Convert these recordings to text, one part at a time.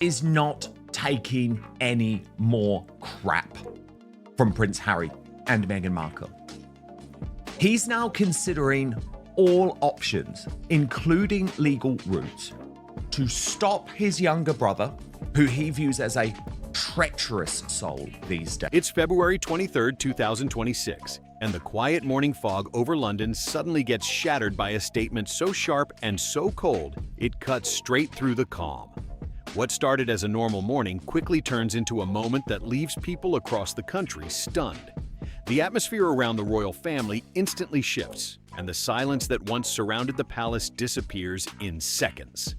is not taking any more crap from Prince Harry and Meghan Markle. He's now considering all options, including legal routes, to stop his younger brother, who he views as a treacherous soul these days. It's February 23, 2026, and the quiet morning fog over London suddenly gets shattered by a statement so sharp and so cold, it cuts straight through the calm. What started as a normal morning quickly turns into a moment that leaves people across the country stunned. The atmosphere around the royal family instantly shifts, and the silence that once surrounded the palace disappears in seconds.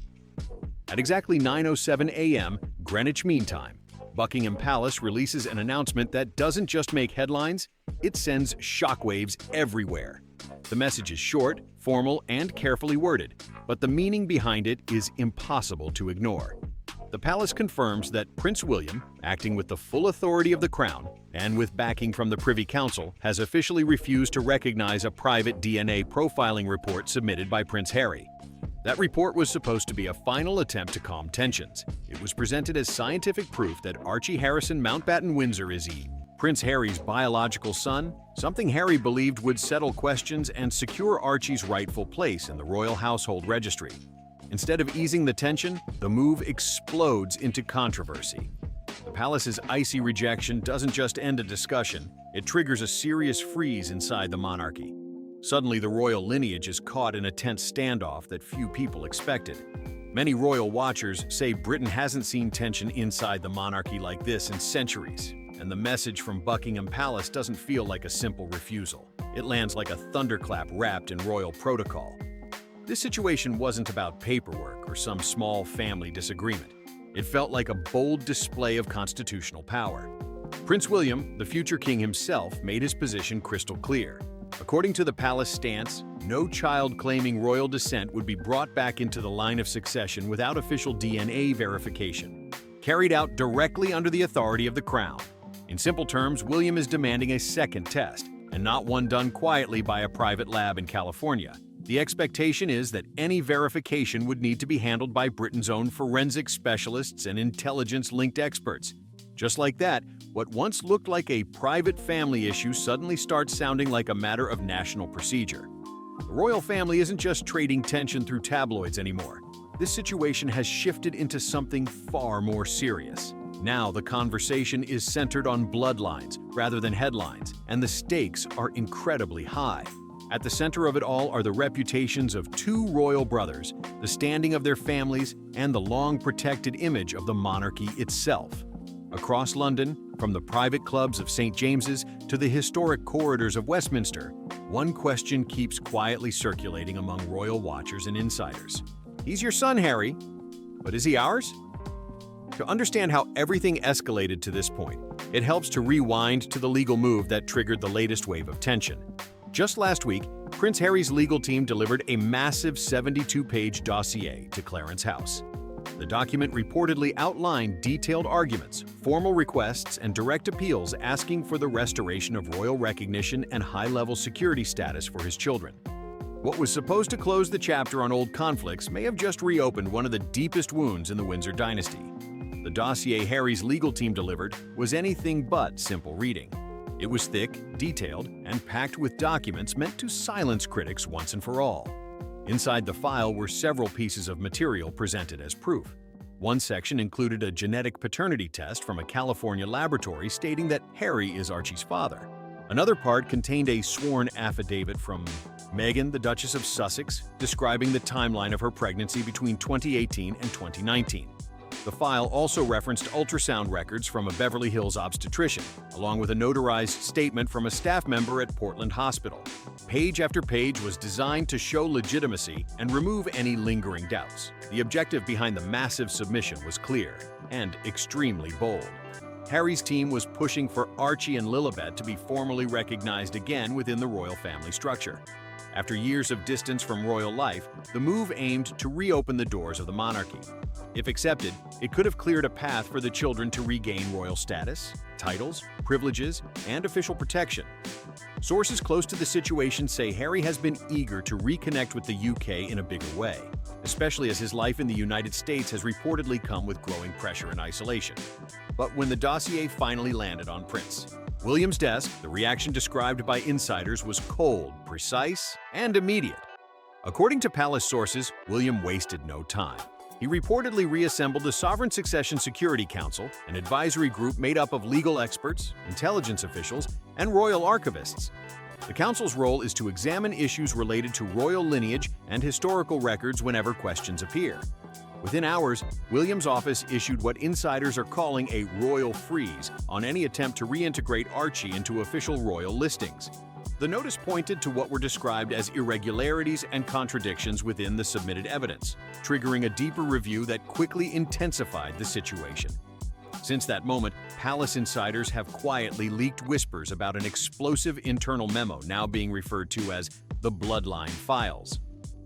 At exactly 9:07 a.m. Greenwich Mean Time, Buckingham Palace releases an announcement that doesn't just make headlines, it sends shockwaves everywhere. The message is short, formal, and carefully worded, but the meaning behind it is impossible to ignore. The palace confirms that Prince William, acting with the full authority of the Crown and with backing from the Privy Council, has officially refused to recognize a private DNA profiling report submitted by Prince Harry. That report was supposed to be a final attempt to calm tensions. It was presented as scientific proof that Archie Harrison Mountbatten Windsor is Prince Harry's biological son, something Harry believed would settle questions and secure Archie's rightful place in the royal household registry. Instead of easing the tension, the move explodes into controversy. The palace's icy rejection doesn't just end a discussion, it triggers a serious freeze inside the monarchy. Suddenly, the royal lineage is caught in a tense standoff that few people expected. Many royal watchers say Britain hasn't seen tension inside the monarchy like this in centuries, and the message from Buckingham Palace doesn't feel like a simple refusal. It lands like a thunderclap wrapped in royal protocol. This situation wasn't about paperwork or some small family disagreement. It felt like a bold display of constitutional power. Prince William, the future king himself, made his position crystal clear. According to the palace stance, no child claiming royal descent would be brought back into the line of succession without official DNA verification, carried out directly under the authority of the Crown. In simple terms, William is demanding a second test, and not one done quietly by a private lab in California. The expectation is that any verification would need to be handled by Britain's own forensic specialists and intelligence-linked experts. Just like that, what once looked like a private family issue suddenly starts sounding like a matter of national procedure. The royal family isn't just trading tension through tabloids anymore. This situation has shifted into something far more serious. Now the conversation is centered on bloodlines rather than headlines, and the stakes are incredibly high. At the center of it all are the reputations of two royal brothers, the standing of their families, and the long-protected image of the monarchy itself. Across London, from the private clubs of St. James's to the historic corridors of Westminster, one question keeps quietly circulating among royal watchers and insiders. He's your son, Harry, but is he ours? To understand how everything escalated to this point, it helps to rewind to the legal move that triggered the latest wave of tension. Just last week, Prince Harry's legal team delivered a massive 72-page dossier to Clarence House. The document reportedly outlined detailed arguments, formal requests, and direct appeals asking for the restoration of royal recognition and high-level security status for his children. What was supposed to close the chapter on old conflicts may have just reopened one of the deepest wounds in the Windsor dynasty. The dossier Harry's legal team delivered was anything but simple reading. It was thick, detailed, and packed with documents meant to silence critics once and for all. Inside the file were several pieces of material presented as proof. One section included a genetic paternity test from a California laboratory stating that Harry is Archie's father. Another part contained a sworn affidavit from Meghan, the Duchess of Sussex, describing the timeline of her pregnancy between 2018 and 2019. The file also referenced ultrasound records from a Beverly Hills obstetrician, along with a notarized statement from a staff member at Portland Hospital. Page after page was designed to show legitimacy and remove any lingering doubts. The objective behind the massive submission was clear and extremely bold. Harry's team was pushing for Archie and Lilibet to be formally recognized again within the royal family structure. After years of distance from royal life, the move aimed to reopen the doors of the monarchy. If accepted, it could have cleared a path for the children to regain royal status, titles, privileges, and official protection. Sources close to the situation say Harry has been eager to reconnect with the UK in a bigger way. especially as his life in the United States has reportedly come with growing pressure and isolation. But when the dossier finally landed on Prince William's desk, the reaction described by insiders was cold, precise, and immediate. According to palace sources, William wasted no time. He reportedly reassembled the Sovereign Succession Security Council, an advisory group made up of legal experts, intelligence officials, and royal archivists. The council's role is to examine issues related to royal lineage and historical records whenever questions appear. Within hours, William's office issued what insiders are calling a royal freeze on any attempt to reintegrate Archie into official royal listings. The notice pointed to what were described as irregularities and contradictions within the submitted evidence, triggering a deeper review that quickly intensified the situation. Since that moment, palace insiders have quietly leaked whispers about an explosive internal memo now being referred to as the bloodline files.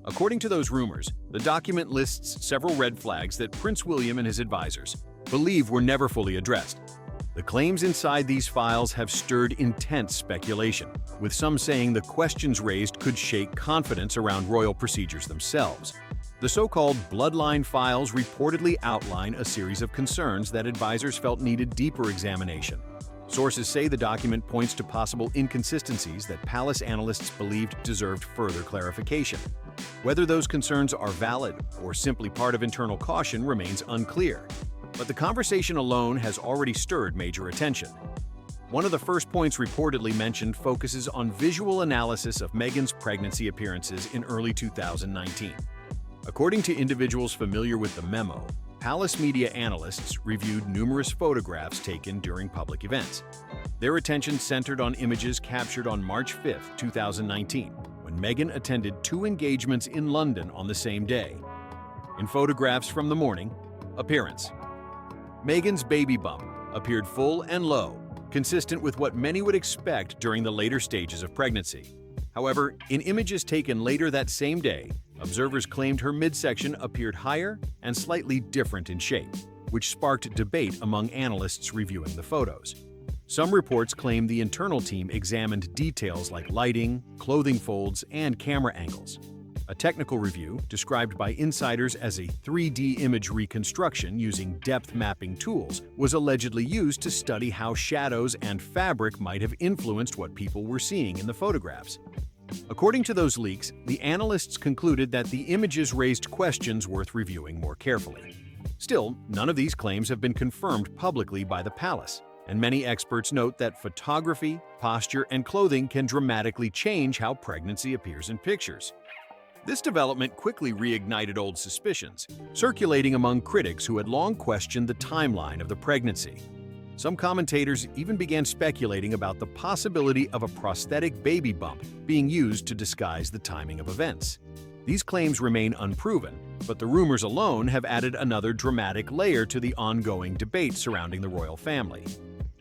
According to those rumors, the document lists several red flags that Prince William and his advisors believe were never fully addressed. The claims inside these files have stirred intense speculation, with some saying the questions raised could shake confidence around royal procedures themselves. The so-called bloodline files reportedly outline a series of concerns that advisors felt needed deeper examination. Sources say the document points to possible inconsistencies that palace analysts believed deserved further clarification. Whether those concerns are valid or simply part of internal caution remains unclear. But the conversation alone has already stirred major attention. One of the first points reportedly mentioned focuses on visual analysis of Meghan's pregnancy appearances in early 2019. According to individuals familiar with the memo, palace media analysts reviewed numerous photographs taken during public events. Their attention centered on images captured on March 5, 2019, when Meghan attended 2 engagements in London on the same day. In photographs from the morning, appearance. Meghan's baby bump appeared full and low, consistent with what many would expect during the later stages of pregnancy. However, in images taken later that same day, observers claimed her midsection appeared higher and slightly different in shape, which sparked debate among analysts reviewing the photos. Some reports claim the internal team examined details like lighting, clothing folds, and camera angles. A technical review, described by insiders as a 3D image reconstruction using depth mapping tools, was allegedly used to study how shadows and fabric might have influenced what people were seeing in the photographs. According to those leaks, the analysts concluded that the images raised questions worth reviewing more carefully. Still, none of these claims have been confirmed publicly by the palace, and many experts note that photography, posture, and clothing can dramatically change how pregnancy appears in pictures. This development quickly reignited old suspicions, circulating among critics who had long questioned the timeline of the pregnancy. Some commentators even began speculating about the possibility of a prosthetic baby bump being used to disguise the timing of events. These claims remain unproven, but the rumors alone have added another dramatic layer to the ongoing debate surrounding the royal family.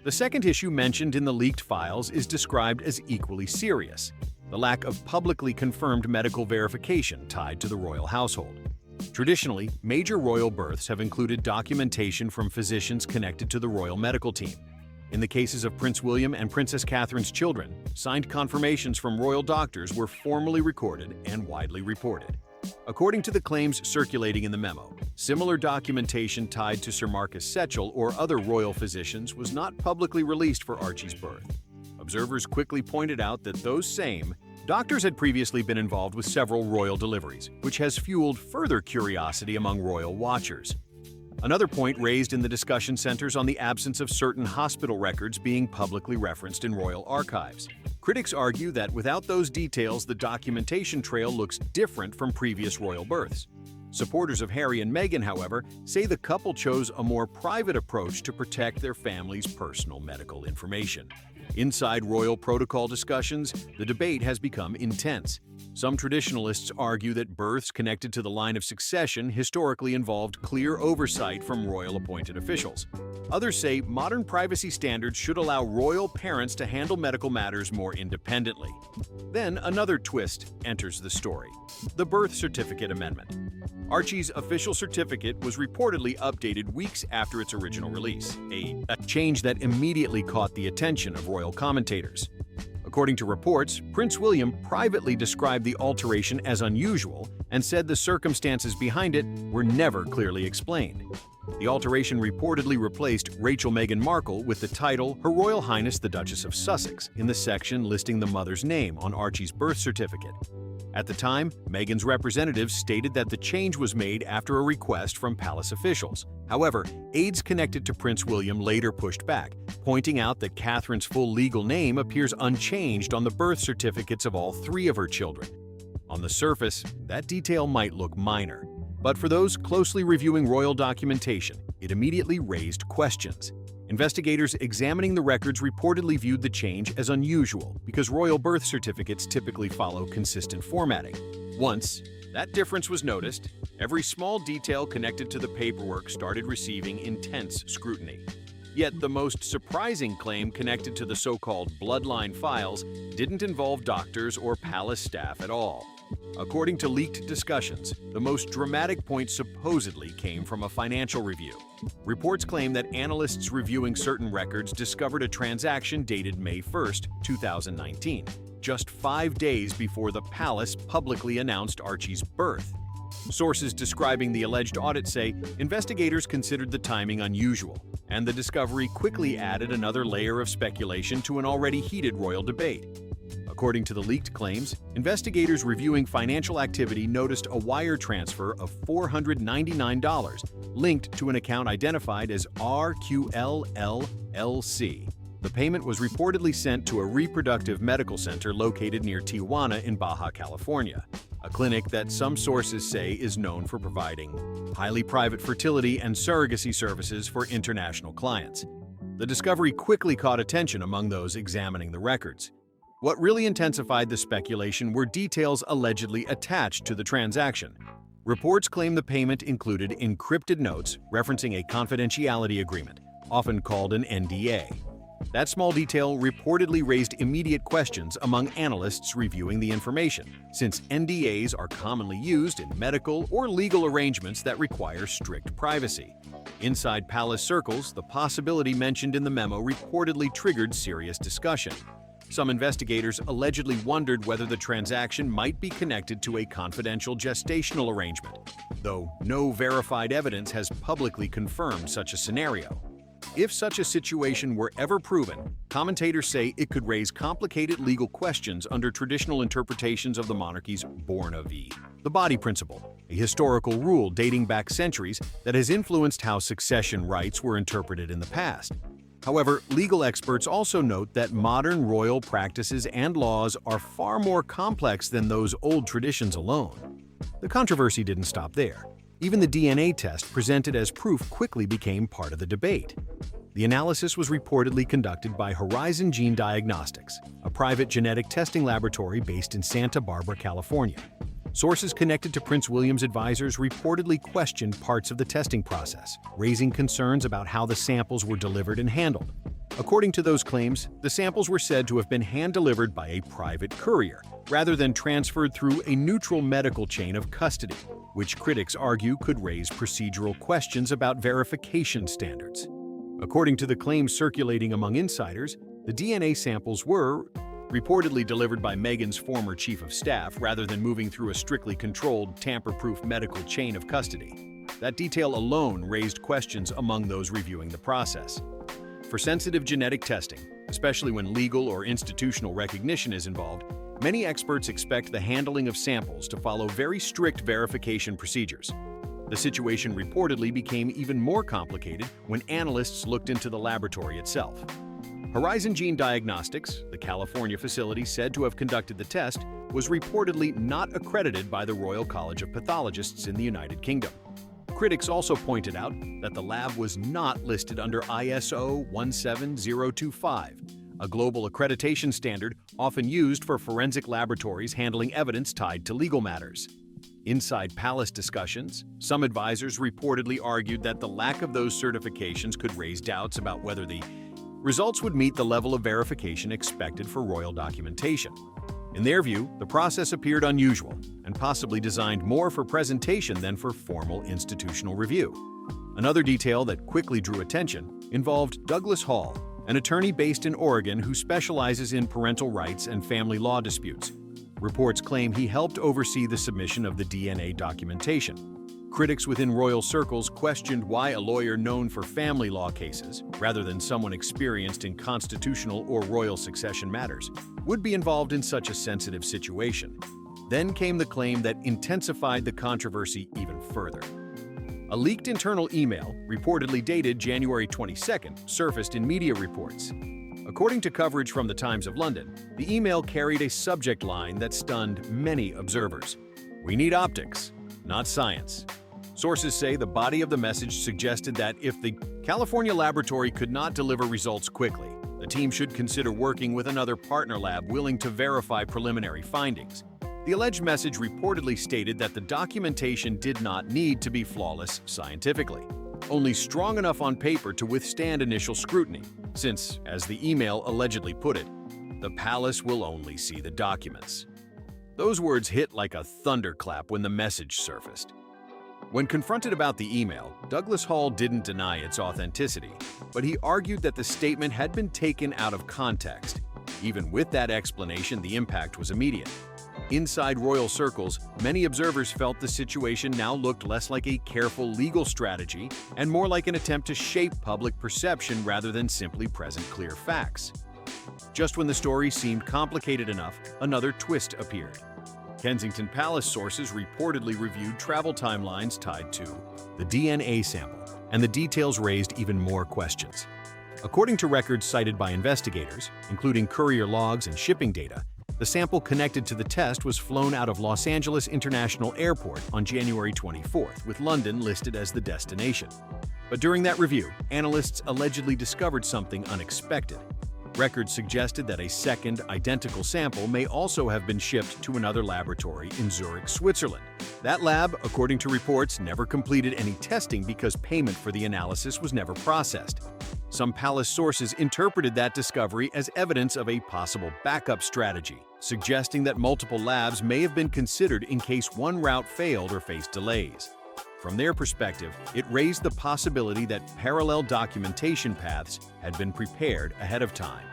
The second issue mentioned in the leaked files is described as equally serious: the lack of publicly confirmed medical verification tied to the royal household. Traditionally, major royal births have included documentation from physicians connected to the royal medical team. In the cases of Prince William and Princess Catherine's children, signed confirmations from royal doctors were formally recorded and widely reported. According to the claims circulating in the memo, similar documentation tied to Sir Marcus Setchell or other royal physicians was not publicly released for Archie's birth. Observers quickly pointed out that those same doctors had previously been involved with several royal deliveries, which has fueled further curiosity among royal watchers. Another point raised in the discussion centers on the absence of certain hospital records being publicly referenced in royal archives. Critics argue that without those details, the documentation trail looks different from previous royal births. Supporters of Harry and Meghan, however, say the couple chose a more private approach to protect their family's personal medical information. Inside royal protocol discussions, the debate has become intense. Some traditionalists argue that births connected to the line of succession historically involved clear oversight from royal-appointed officials. Others say modern privacy standards should allow royal parents to handle medical matters more independently. Then another twist enters the story: the birth certificate amendment. Archie's official certificate was reportedly updated weeks after its original release, a change that immediately caught the attention of royal commentators. According to reports, Prince William privately described the alteration as unusual and said the circumstances behind it were never clearly explained. The alteration reportedly replaced Rachel Meghan Markle with the title Her Royal Highness the Duchess of Sussex in the section listing the mother's name on Archie's birth certificate. At the time, Meghan's representatives stated that the change was made after a request from palace officials. However, aides connected to Prince William later pushed back, pointing out that Catherine's full legal name appears unchanged on the birth certificates of all three of her children. On the surface, that detail might look minor, but for those closely reviewing royal documentation, it immediately raised questions. Investigators examining the records reportedly viewed the change as unusual because royal birth certificates typically follow consistent formatting. Once that difference was noticed, every small detail connected to the paperwork started receiving intense scrutiny. Yet the most surprising claim connected to the so-called bloodline files didn't involve doctors or palace staff at all. According to leaked discussions, the most dramatic point supposedly came from a financial review. Reports claim that analysts reviewing certain records discovered a transaction dated May 1, 2019, just 5 days before the palace publicly announced Archie's birth. Sources describing the alleged audit say investigators considered the timing unusual, and the discovery quickly added another layer of speculation to an already heated royal debate. According to the leaked claims, investigators reviewing financial activity noticed a wire transfer of $499 linked to an account identified as RQLLLC. The payment was reportedly sent to a reproductive medical center located near Tijuana in Baja California, a clinic that some sources say is known for providing highly private fertility and surrogacy services for international clients. The discovery quickly caught attention among those examining the records. What really intensified the speculation were details allegedly attached to the transaction. Reports claim the payment included encrypted notes referencing a confidentiality agreement, often called an NDA. That small detail reportedly raised immediate questions among analysts reviewing the information, since NDAs are commonly used in medical or legal arrangements that require strict privacy. Inside palace circles, the possibility mentioned in the memo reportedly triggered serious discussion. Some investigators allegedly wondered whether the transaction might be connected to a confidential gestational arrangement, though no verified evidence has publicly confirmed such a scenario. If such a situation were ever proven, commentators say it could raise complicated legal questions under traditional interpretations of the monarchy's born of the body principle, a historical rule dating back centuries that has influenced how succession rights were interpreted in the past. However, legal experts also note that modern royal practices and laws are far more complex than those old traditions alone. The controversy didn't stop there. Even the DNA test presented as proof quickly became part of the debate. The analysis was reportedly conducted by Horizon Gene Diagnostics, a private genetic testing laboratory based in Santa Barbara, California. Sources connected to Prince William's advisors reportedly questioned parts of the testing process, raising concerns about how the samples were delivered and handled. According to those claims, the samples were said to have been hand-delivered by a private courier, rather than transferred through a neutral medical chain of custody, which critics argue could raise procedural questions about verification standards. According to the claims circulating among insiders, the DNA samples were reportedly delivered by Meghan's former chief of staff rather than moving through a strictly controlled, tamper-proof medical chain of custody. That detail alone raised questions among those reviewing the process. For sensitive genetic testing, especially when legal or institutional recognition is involved, many experts expect the handling of samples to follow very strict verification procedures. The situation reportedly became even more complicated when analysts looked into the laboratory itself. Horizon Gene Diagnostics, the California facility said to have conducted the test, was reportedly not accredited by the Royal College of Pathologists in the United Kingdom. Critics also pointed out that the lab was not listed under ISO 17025, a global accreditation standard often used for forensic laboratories handling evidence tied to legal matters. Inside palace discussions, some advisors reportedly argued that the lack of those certifications could raise doubts about whether the results would meet the level of verification expected for royal documentation. In their view, the process appeared unusual and possibly designed more for presentation than for formal institutional review. Another detail that quickly drew attention involved Douglas Hall, an attorney based in Oregon who specializes in parental rights and family law disputes. Reports claim he helped oversee the submission of the DNA documentation. Critics within royal circles questioned why a lawyer known for family law cases, rather than someone experienced in constitutional or royal succession matters, would be involved in such a sensitive situation. Then came the claim that intensified the controversy even further. A leaked internal email, reportedly dated January 22nd, surfaced in media reports. According to coverage from the Times of London, the email carried a subject line that stunned many observers. "We need optics, not science." Sources say the body of the message suggested that if the California laboratory could not deliver results quickly, the team should consider working with another partner lab willing to verify preliminary findings. The alleged message reportedly stated that the documentation did not need to be flawless scientifically, only strong enough on paper to withstand initial scrutiny, since, as the email allegedly put it, the palace will only see the documents. Those words hit like a thunderclap when the message surfaced. When confronted about the email, Douglas Hall didn't deny its authenticity, but he argued that the statement had been taken out of context. Even with that explanation, the impact was immediate. Inside royal circles, many observers felt the situation now looked less like a careful legal strategy and more like an attempt to shape public perception rather than simply present clear facts. Just when the story seemed complicated enough, another twist appeared. Kensington Palace sources reportedly reviewed travel timelines tied to the DNA sample, and the details raised even more questions. According to records cited by investigators, including courier logs and shipping data, the sample connected to the test was flown out of Los Angeles International Airport on January 24th, with London listed as the destination. But during that review, analysts allegedly discovered something unexpected. Records suggested that a second, identical sample may also have been shipped to another laboratory in Zurich, Switzerland. That lab, according to reports, never completed any testing because payment for the analysis was never processed. Some palace sources interpreted that discovery as evidence of a possible backup strategy, suggesting that multiple labs may have been considered in case one route failed or faced delays. From their perspective, it raised the possibility that parallel documentation paths had been prepared ahead of time.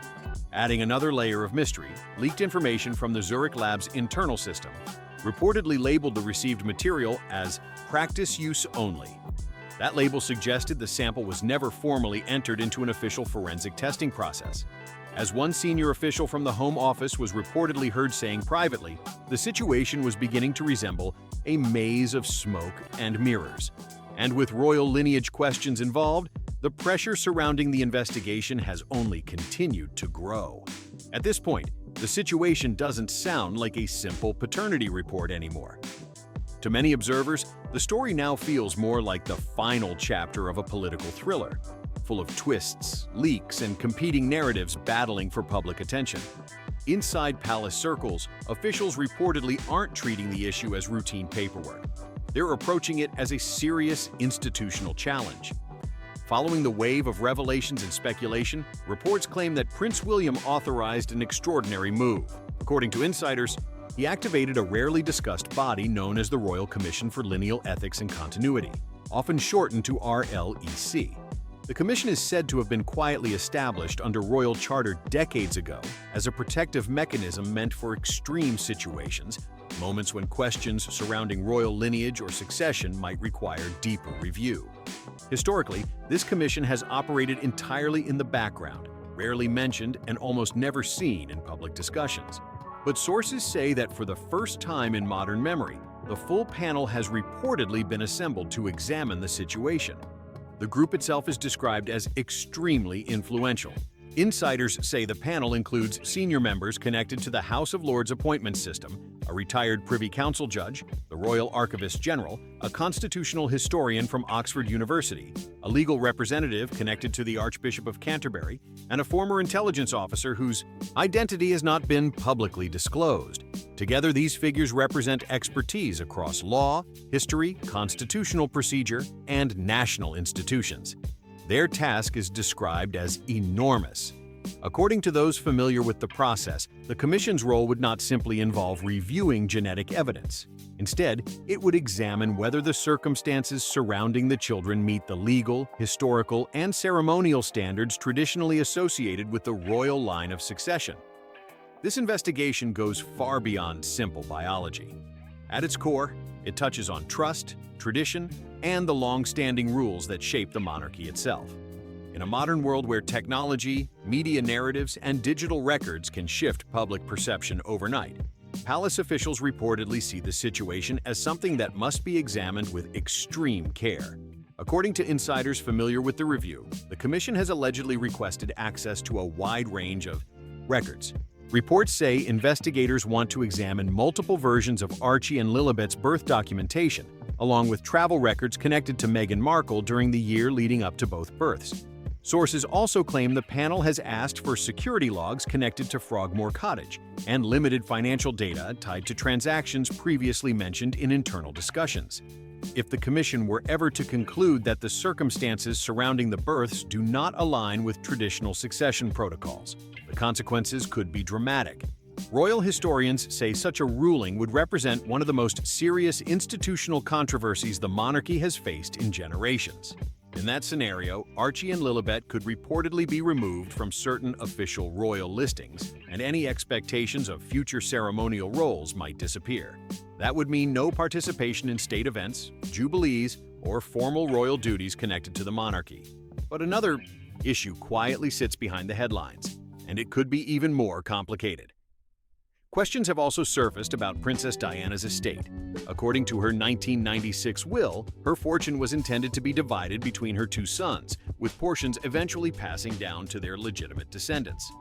Adding another layer of mystery, leaked information from the Zurich lab's internal system reportedly labeled the received material as practice use only. That label suggested the sample was never formally entered into an official forensic testing process. As one senior official from the Home Office was reportedly heard saying privately, the situation was beginning to resemble a maze of smoke and mirrors. And with royal lineage questions involved, the pressure surrounding the investigation has only continued to grow. At this point, the situation doesn't sound like a simple paternity report anymore. To many observers, the story now feels more like the final chapter of a political thriller, full of twists, leaks, and competing narratives battling for public attention. Inside palace circles, officials reportedly aren't treating the issue as routine paperwork. They're approaching it as a serious institutional challenge. Following the wave of revelations and speculation, reports claim that Prince William authorized an extraordinary move. According to insiders, he activated a rarely discussed body known as the Royal Commission for Lineal Ethics and Continuity, often shortened to RLEC. The commission is said to have been quietly established under royal charter decades ago as a protective mechanism meant for extreme situations, moments when questions surrounding royal lineage or succession might require deeper review. Historically, this commission has operated entirely in the background, rarely mentioned and almost never seen in public discussions. But sources say that for the first time in modern memory, the full panel has reportedly been assembled to examine the situation. The group itself is described as extremely influential. Insiders say the panel includes senior members connected to the House of Lords appointment system, a retired Privy Council judge, the Royal Archivist General, a constitutional historian from Oxford University, a legal representative connected to the Archbishop of Canterbury, and a former intelligence officer whose identity has not been publicly disclosed. Together, these figures represent expertise across law, history, constitutional procedure, and national institutions. Their task is described as enormous, According to those familiar with the process, the Commission's role would not simply involve reviewing genetic evidence. Instead, it would examine whether the circumstances surrounding the children meet the legal, historical, and ceremonial standards traditionally associated with the royal line of succession. This investigation goes far beyond simple biology. At its core, it touches on trust, tradition, and the long-standing rules that shape the monarchy itself. In a modern world where technology, media narratives, and digital records can shift public perception overnight, palace officials reportedly see the situation as something that must be examined with extreme care. According to insiders familiar with the review, the Commission has allegedly requested access to a wide range of records. Reports say investigators want to examine multiple versions of Archie and Lilibet's birth documentation, along with travel records connected to Meghan Markle during the year leading up to both births. Sources also claim the panel has asked for security logs connected to Frogmore Cottage and limited financial data tied to transactions previously mentioned in internal discussions. If the Commission were ever to conclude that the circumstances surrounding the births do not align with traditional succession protocols, the consequences could be dramatic. Royal historians say such a ruling would represent one of the most serious institutional controversies the monarchy has faced in generations. In that scenario, Archie and Lilibet could reportedly be removed from certain official royal listings, and any expectations of future ceremonial roles might disappear. That would mean no participation in state events, jubilees, or formal royal duties connected to the monarchy. But another issue quietly sits behind the headlines, and it could be even more complicated. Questions have also surfaced about Princess Diana's estate. According to her 1996 will, her fortune was intended to be divided between her two sons, with portions eventually passing down to their legitimate descendants.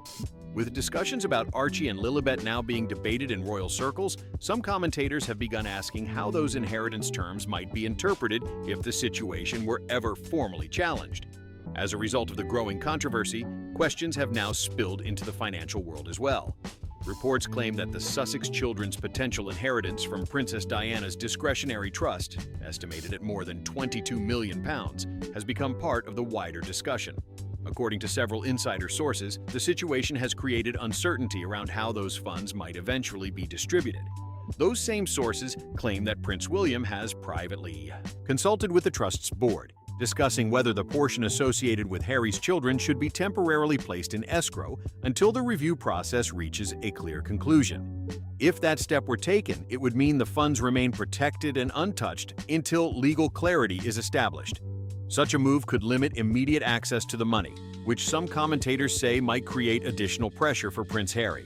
With discussions about Archie and Lilibet now being debated in royal circles, some commentators have begun asking how those inheritance terms might be interpreted if the situation were ever formally challenged. As a result of the growing controversy, questions have now spilled into the financial world as well. Reports claim that the Sussex children's potential inheritance from Princess Diana's discretionary trust, estimated at more than £22 million, has become part of the wider discussion. According to several insider sources, the situation has created uncertainty around how those funds might eventually be distributed. Those same sources claim that Prince William has privately consulted with the trust's board, discussing whether the portion associated with Harry's children should be temporarily placed in escrow until the review process reaches a clear conclusion. If that step were taken, it would mean the funds remain protected and untouched until legal clarity is established. Such a move could limit immediate access to the money, which some commentators say might create additional pressure for Prince Harry.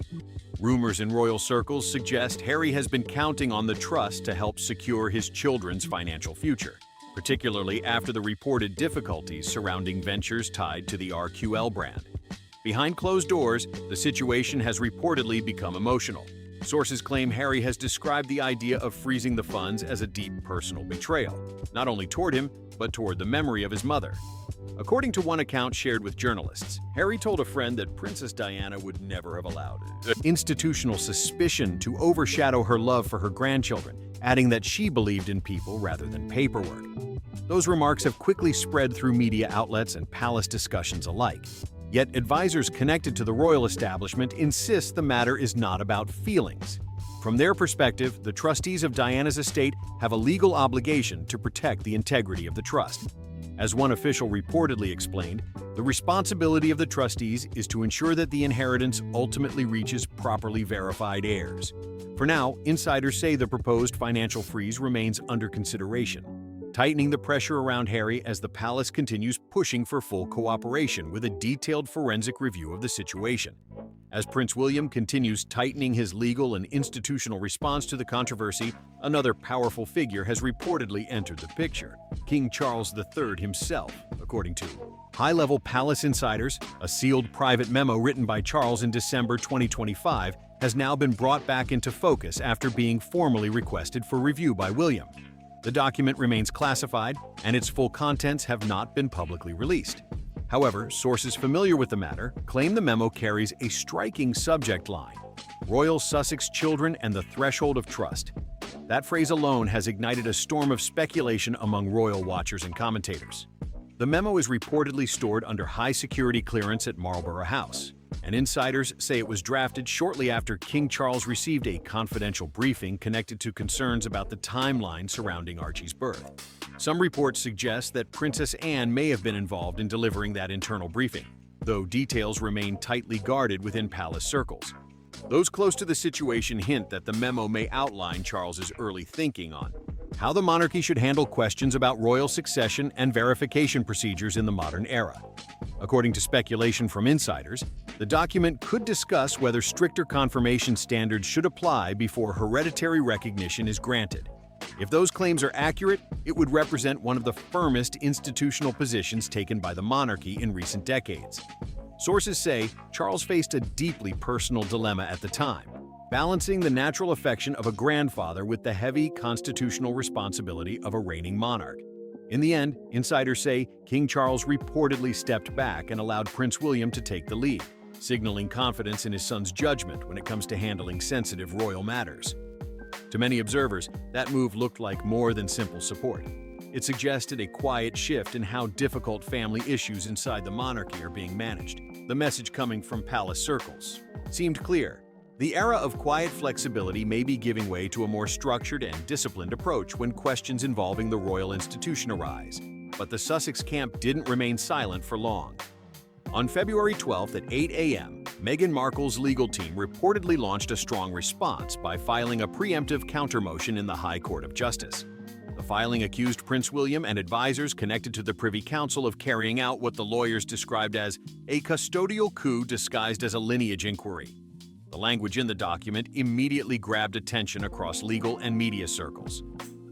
Rumors in royal circles suggest Harry has been counting on the trust to help secure his children's financial future, particularly after the reported difficulties surrounding ventures tied to the RQL brand. Behind closed doors, the situation has reportedly become emotional. Sources claim Harry has described the idea of freezing the funds as a deep personal betrayal, not only toward him, but toward the memory of his mother. According to one account shared with journalists, Harry told a friend that Princess Diana would never have allowed institutional suspicion to overshadow her love for her grandchildren, adding that she believed in people rather than paperwork. Those remarks have quickly spread through media outlets and palace discussions alike. Yet advisors connected to the royal establishment insist the matter is not about feelings. From their perspective, the trustees of Diana's estate have a legal obligation to protect the integrity of the trust. As one official reportedly explained, the responsibility of the trustees is to ensure that the inheritance ultimately reaches properly verified heirs. For now, insiders say the proposed financial freeze remains under consideration, tightening the pressure around Harry as the palace continues pushing for full cooperation with a detailed forensic review of the situation. As Prince William continues tightening his legal and institutional response to the controversy, another powerful figure has reportedly entered the picture: King Charles III himself. According to high-level palace insiders, a sealed private memo written by Charles in December 2025 has now been brought back into focus after being formally requested for review by William. The document remains classified, and its full contents have not been publicly released. However, sources familiar with the matter claim the memo carries a striking subject line: Royal Sussex children and the threshold of trust. That phrase alone has ignited a storm of speculation among royal watchers and commentators. The memo is reportedly stored under high security clearance at Marlborough House, and insiders say it was drafted shortly after King Charles received a confidential briefing connected to concerns about the timeline surrounding Archie's birth. Some reports suggest that Princess Anne may have been involved in delivering that internal briefing, though details remain tightly guarded within palace circles. Those close to the situation hint that the memo may outline Charles's early thinking on how the monarchy should handle questions about royal succession and verification procedures in the modern era. According to speculation from insiders, the document could discuss whether stricter confirmation standards should apply before hereditary recognition is granted. If those claims are accurate, it would represent one of the firmest institutional positions taken by the monarchy in recent decades. Sources say Charles faced a deeply personal dilemma at the time, balancing the natural affection of a grandfather with the heavy constitutional responsibility of a reigning monarch. In the end, insiders say King Charles reportedly stepped back and allowed Prince William to take the lead, signaling confidence in his son's judgment when it comes to handling sensitive royal matters. To many observers, that move looked like more than simple support. It suggested a quiet shift in how difficult family issues inside the monarchy are being managed. The message coming from palace circles seemed clear. The era of quiet flexibility may be giving way to a more structured and disciplined approach when questions involving the royal institution arise. But the Sussex camp didn't remain silent for long. On February 12th at 8 a.m., Meghan Markle's legal team reportedly launched a strong response by filing a preemptive countermotion in the High Court of Justice. The filing accused Prince William and advisors connected to the Privy Council of carrying out what the lawyers described as a custodial coup disguised as a lineage inquiry. The language in the document immediately grabbed attention across legal and media circles.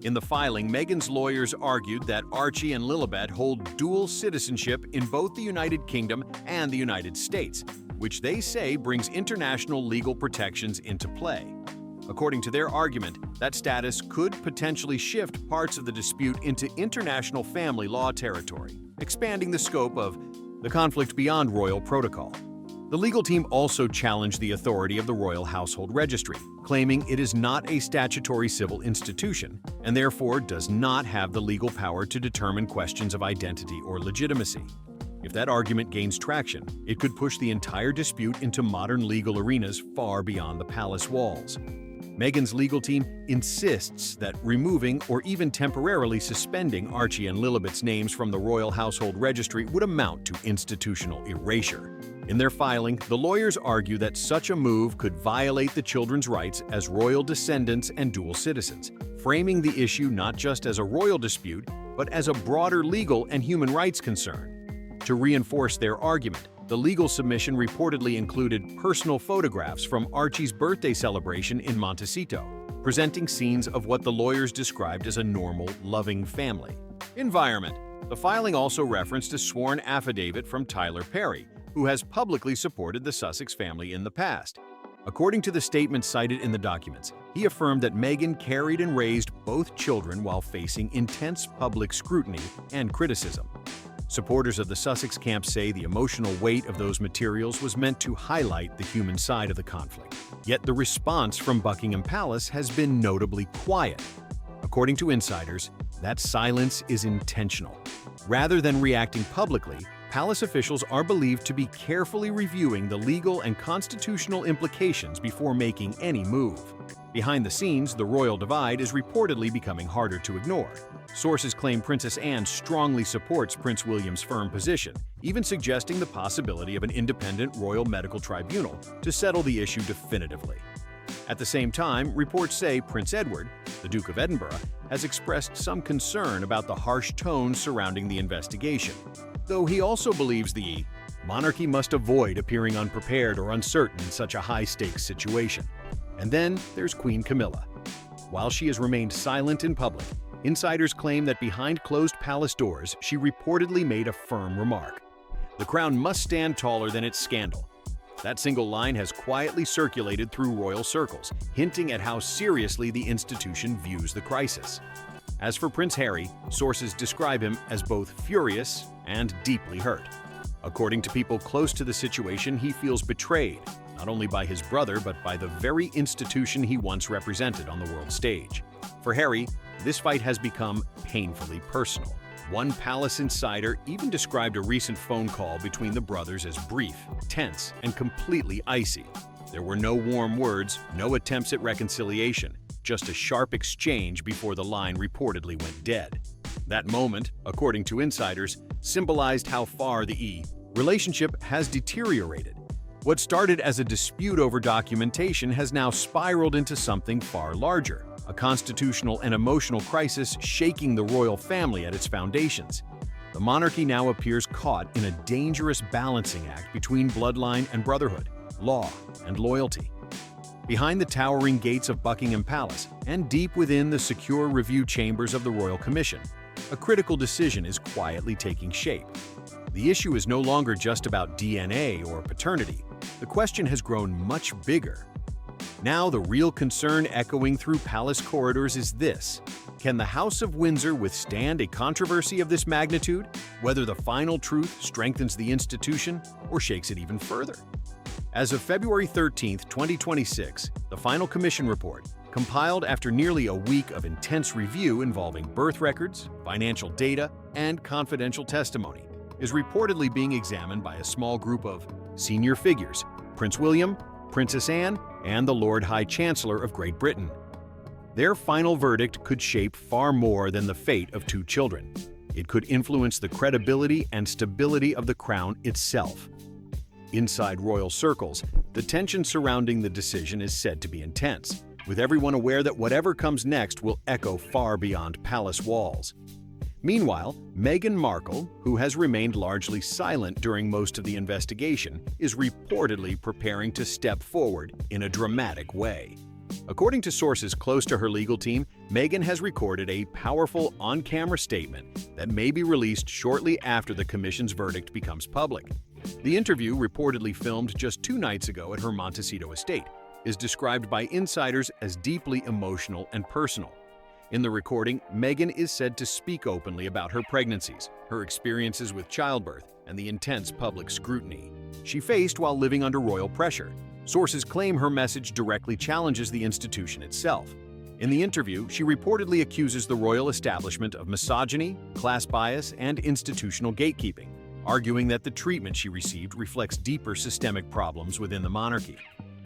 In the filing, Meghan's lawyers argued that Archie and Lilibet hold dual citizenship in both the United Kingdom and the United States, which they say brings international legal protections into play. According to their argument, that status could potentially shift parts of the dispute into international family law territory, expanding the scope of the conflict beyond royal protocol. The legal team also challenged the authority of the Royal Household Registry, claiming it is not a statutory civil institution and therefore does not have the legal power to determine questions of identity or legitimacy. If that argument gains traction, it could push the entire dispute into modern legal arenas far beyond the palace walls. Meghan's legal team insists that removing or even temporarily suspending Archie and Lilibet's names from the Royal Household Registry would amount to institutional erasure. In their filing, the lawyers argue that such a move could violate the children's rights as royal descendants and dual citizens, framing the issue not just as a royal dispute, but as a broader legal and human rights concern. To reinforce their argument, the legal submission reportedly included personal photographs from Archie's birthday celebration in Montecito, presenting scenes of what the lawyers described as a normal, loving family environment. The filing also referenced a sworn affidavit from Tyler Perry, who has publicly supported the Sussex family in the past. According to the statement cited in the documents, he affirmed that Meghan carried and raised both children while facing intense public scrutiny and criticism. Supporters of the Sussex camp say the emotional weight of those materials was meant to highlight the human side of the conflict. Yet the response from Buckingham Palace has been notably quiet. According to insiders, that silence is intentional. Rather than reacting publicly, palace officials are believed to be carefully reviewing the legal and constitutional implications before making any move. Behind the scenes, the royal divide is reportedly becoming harder to ignore. Sources claim Princess Anne strongly supports Prince William's firm position, even suggesting the possibility of an independent royal medical tribunal to settle the issue definitively. At the same time, reports say Prince Edward, the Duke of Edinburgh, has expressed some concern about the harsh tone surrounding the investigation, though he also believes the monarchy must avoid appearing unprepared or uncertain in such a high-stakes situation. And then there's Queen Camilla. While she has remained silent in public, insiders claim that behind closed palace doors, she reportedly made a firm remark. The crown must stand taller than its scandal. That single line has quietly circulated through royal circles, hinting at how seriously the institution views the crisis. As for Prince Harry, sources describe him as both furious and deeply hurt. According to people close to the situation, he feels betrayed, not only by his brother, but by the very institution he once represented on the world stage. For Harry, this fight has become painfully personal, One palace insider even described a recent phone call between the brothers as brief, tense, and completely icy. There were no warm words, no attempts at reconciliation, just a sharp exchange before the line reportedly went dead. That moment, according to insiders, symbolized how far the relationship has deteriorated. What started as a dispute over documentation has now spiraled into something far larger, a constitutional and emotional crisis shaking the royal family at its foundations. The monarchy now appears caught in a dangerous balancing act between bloodline and brotherhood, law and loyalty. Behind the towering gates of Buckingham Palace and deep within the secure review chambers of the Royal Commission, a critical decision is quietly taking shape. The issue is no longer just about DNA or paternity. The question has grown much bigger. Now the real concern echoing through palace corridors is this: can the House of Windsor withstand a controversy of this magnitude, whether the final truth strengthens the institution or shakes it even further? As of February 13, 2026, the final commission report, compiled after nearly a week of intense review involving birth records, financial data, and confidential testimony, is reportedly being examined by a small group of senior figures: Prince William, Princess Anne, and the Lord High Chancellor of Great Britain. Their final verdict could shape far more than the fate of two children. It could influence the credibility and stability of the crown itself. Inside royal circles, the tension surrounding the decision is said to be intense, with everyone aware that whatever comes next will echo far beyond palace walls. Meanwhile, Meghan Markle, who has remained largely silent during most of the investigation, is reportedly preparing to step forward in a dramatic way. According to sources close to her legal team, Meghan has recorded a powerful on-camera statement that may be released shortly after the commission's verdict becomes public. The interview, reportedly filmed just 2 nights ago at her Montecito estate, is described by insiders as deeply emotional and personal. In the recording, Meghan is said to speak openly about her pregnancies, her experiences with childbirth, and the intense public scrutiny she faced while living under royal pressure. Sources claim her message directly challenges the institution itself. In the interview, she reportedly accuses the royal establishment of misogyny, class bias, and institutional gatekeeping, arguing that the treatment she received reflects deeper systemic problems within the monarchy.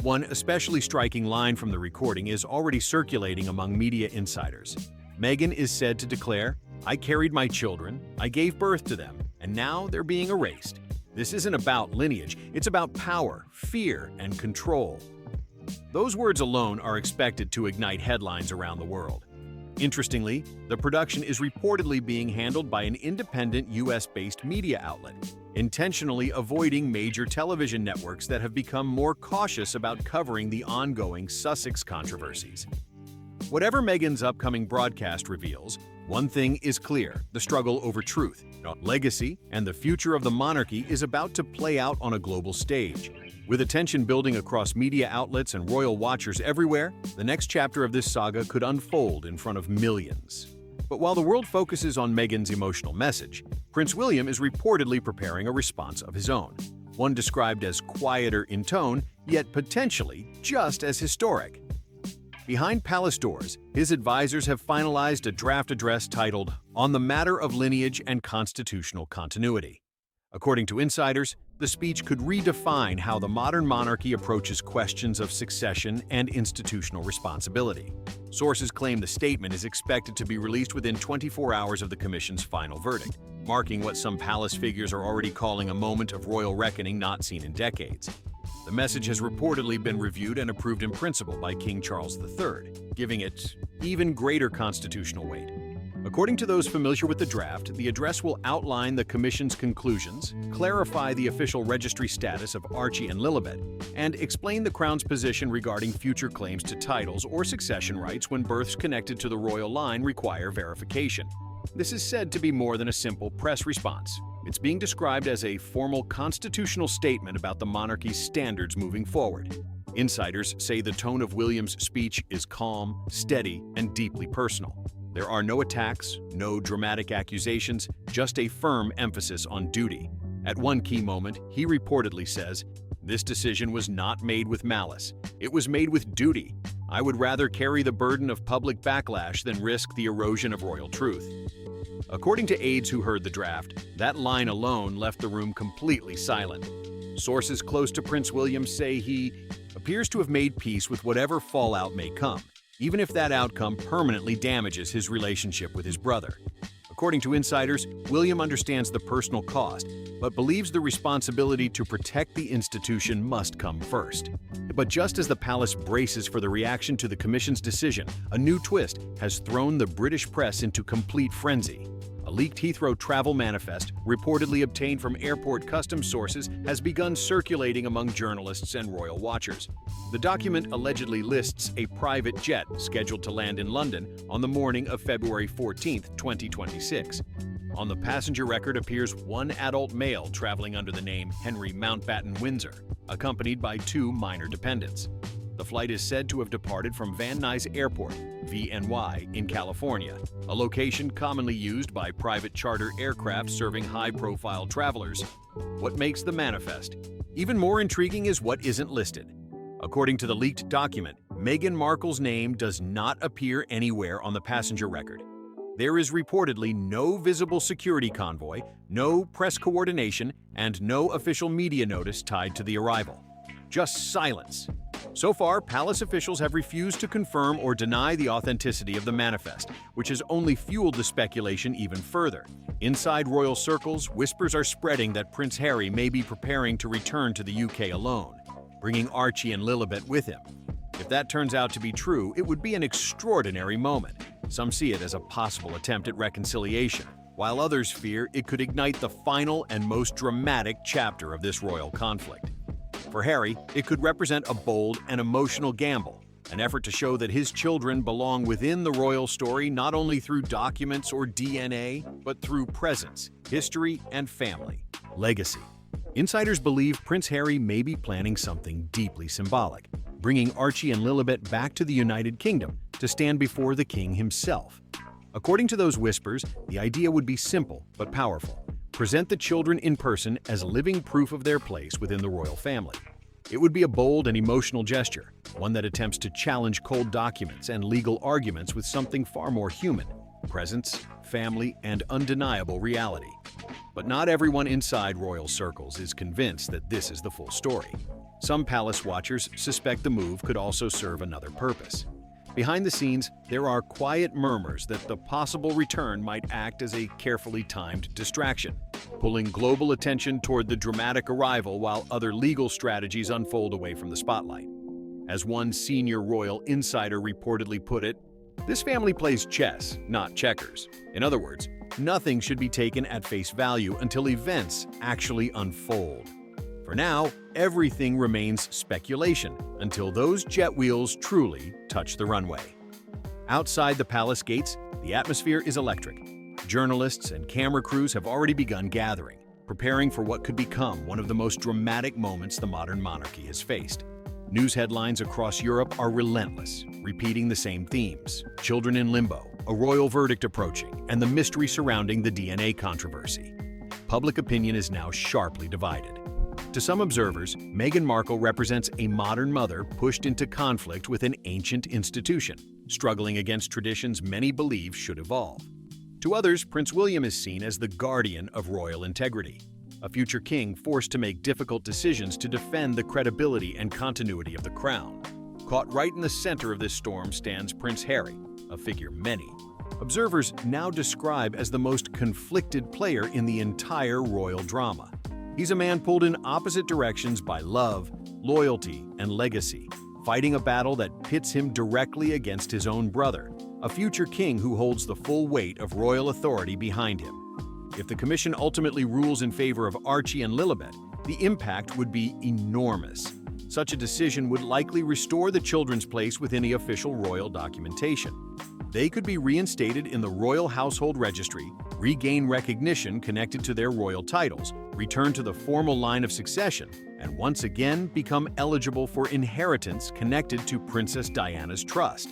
One especially striking line from the recording is already circulating among media insiders. Meghan is said to declare, "I carried my children, I gave birth to them, and now they're being erased. This isn't about lineage, it's about power, fear, and control." Those words alone are expected to ignite headlines around the world. Interestingly, the production is reportedly being handled by an independent US-based media outlet, intentionally avoiding major television networks that have become more cautious about covering the ongoing Sussex controversies. Whatever Meghan's upcoming broadcast reveals, one thing is clear: the struggle over truth, legacy, and the future of the monarchy is about to play out on a global stage. With attention building across media outlets and royal watchers everywhere, the next chapter of this saga could unfold in front of millions. But while the world focuses on Meghan's emotional message, Prince William is reportedly preparing a response of his own, one described as quieter in tone, yet potentially just as historic. Behind palace doors, his advisors have finalized a draft address titled "On the Matter of Lineage and Constitutional Continuity." According to insiders, the speech could redefine how the modern monarchy approaches questions of succession and institutional responsibility. Sources claim the statement is expected to be released within 24 hours of the commission's final verdict, marking what some palace figures are already calling a moment of royal reckoning not seen in decades. The message has reportedly been reviewed and approved in principle by King Charles III, giving it even greater constitutional weight. According to those familiar with the draft, the address will outline the Commission's conclusions, clarify the official registry status of Archie and Lilibet, and explain the Crown's position regarding future claims to titles or succession rights when births connected to the royal line require verification. This is said to be more than a simple press response. It's being described as a formal constitutional statement about the monarchy's standards moving forward. Insiders say the tone of William's speech is calm, steady, and deeply personal. There are no attacks, no dramatic accusations, just a firm emphasis on duty. At one key moment, he reportedly says, "This decision was not made with malice. It was made with duty. I would rather carry the burden of public backlash than risk the erosion of royal truth." According to aides who heard the draft, that line alone left the room completely silent. Sources close to Prince William say he appears to have made peace with whatever fallout may come, even if that outcome permanently damages his relationship with his brother. According to insiders, William understands the personal cost, but believes the responsibility to protect the institution must come first. But just as the palace braces for the reaction to the commission's decision, a new twist has thrown the British press into complete frenzy. A leaked Heathrow travel manifest, reportedly obtained from airport customs sources, has begun circulating among journalists and royal watchers. The document allegedly lists a private jet scheduled to land in London on the morning of February 14, 2026. On the passenger record appears one adult male traveling under the name Henry Mountbatten Windsor, accompanied by 2 minor dependents. The flight is said to have departed from Van Nuys Airport, VNY, in California, a location commonly used by private charter aircraft serving high-profile travelers. What makes the manifest even more intriguing is what isn't listed. According to the leaked document, Meghan Markle's name does not appear anywhere on the passenger record. There is reportedly no visible security convoy, no press coordination, and no official media notice tied to the arrival. Just silence. So far, palace officials have refused to confirm or deny the authenticity of the manifest, which has only fueled the speculation even further. Inside royal circles, whispers are spreading that Prince Harry may be preparing to return to the UK alone, bringing Archie and Lilibet with him. If that turns out to be true, it would be an extraordinary moment. Some see it as a possible attempt at reconciliation, while others fear it could ignite the final and most dramatic chapter of this royal conflict. For Harry, it could represent a bold and emotional gamble, an effort to show that his children belong within the royal story not only through documents or DNA, but through presence, history, and family, legacy. Insiders believe Prince Harry may be planning something deeply symbolic, bringing Archie and Lilibet back to the United Kingdom to stand before the king himself. According to those whispers, the idea would be simple but powerful. Present the children in person as living proof of their place within the royal family. It would be a bold and emotional gesture, one that attempts to challenge cold documents and legal arguments with something far more human: presence, family, and undeniable reality. But not everyone inside royal circles is convinced that this is the full story. Some palace watchers suspect the move could also serve another purpose. Behind the scenes, there are quiet murmurs that the possible return might act as a carefully timed distraction, pulling global attention toward the dramatic arrival while other legal strategies unfold away from the spotlight. As one senior royal insider reportedly put it, "This family plays chess, not checkers." In other words, nothing should be taken at face value until events actually unfold. For now, everything remains speculation until those jet wheels truly touch the runway. Outside the palace gates, the atmosphere is electric. Journalists and camera crews have already begun gathering, preparing for what could become one of the most dramatic moments the modern monarchy has faced. News headlines across Europe are relentless, repeating the same themes: children in limbo, a royal verdict approaching, and the mystery surrounding the DNA controversy. Public opinion is now sharply divided. To some observers, Meghan Markle represents a modern mother pushed into conflict with an ancient institution, struggling against traditions many believe should evolve. To others, Prince William is seen as the guardian of royal integrity, a future king forced to make difficult decisions to defend the credibility and continuity of the crown. Caught right in the center of this storm stands Prince Harry, a figure many observers now describe as the most conflicted player in the entire royal drama. He's a man pulled in opposite directions by love, loyalty, and legacy, fighting a battle that pits him directly against his own brother, a future king who holds the full weight of royal authority behind him. If the commission ultimately rules in favor of Archie and Lilibet, the impact would be enormous. Such a decision would likely restore the children's place within the official royal documentation. They could be reinstated in the royal household registry, regain recognition connected to their royal titles, return to the formal line of succession, and once again become eligible for inheritance connected to Princess Diana's trust.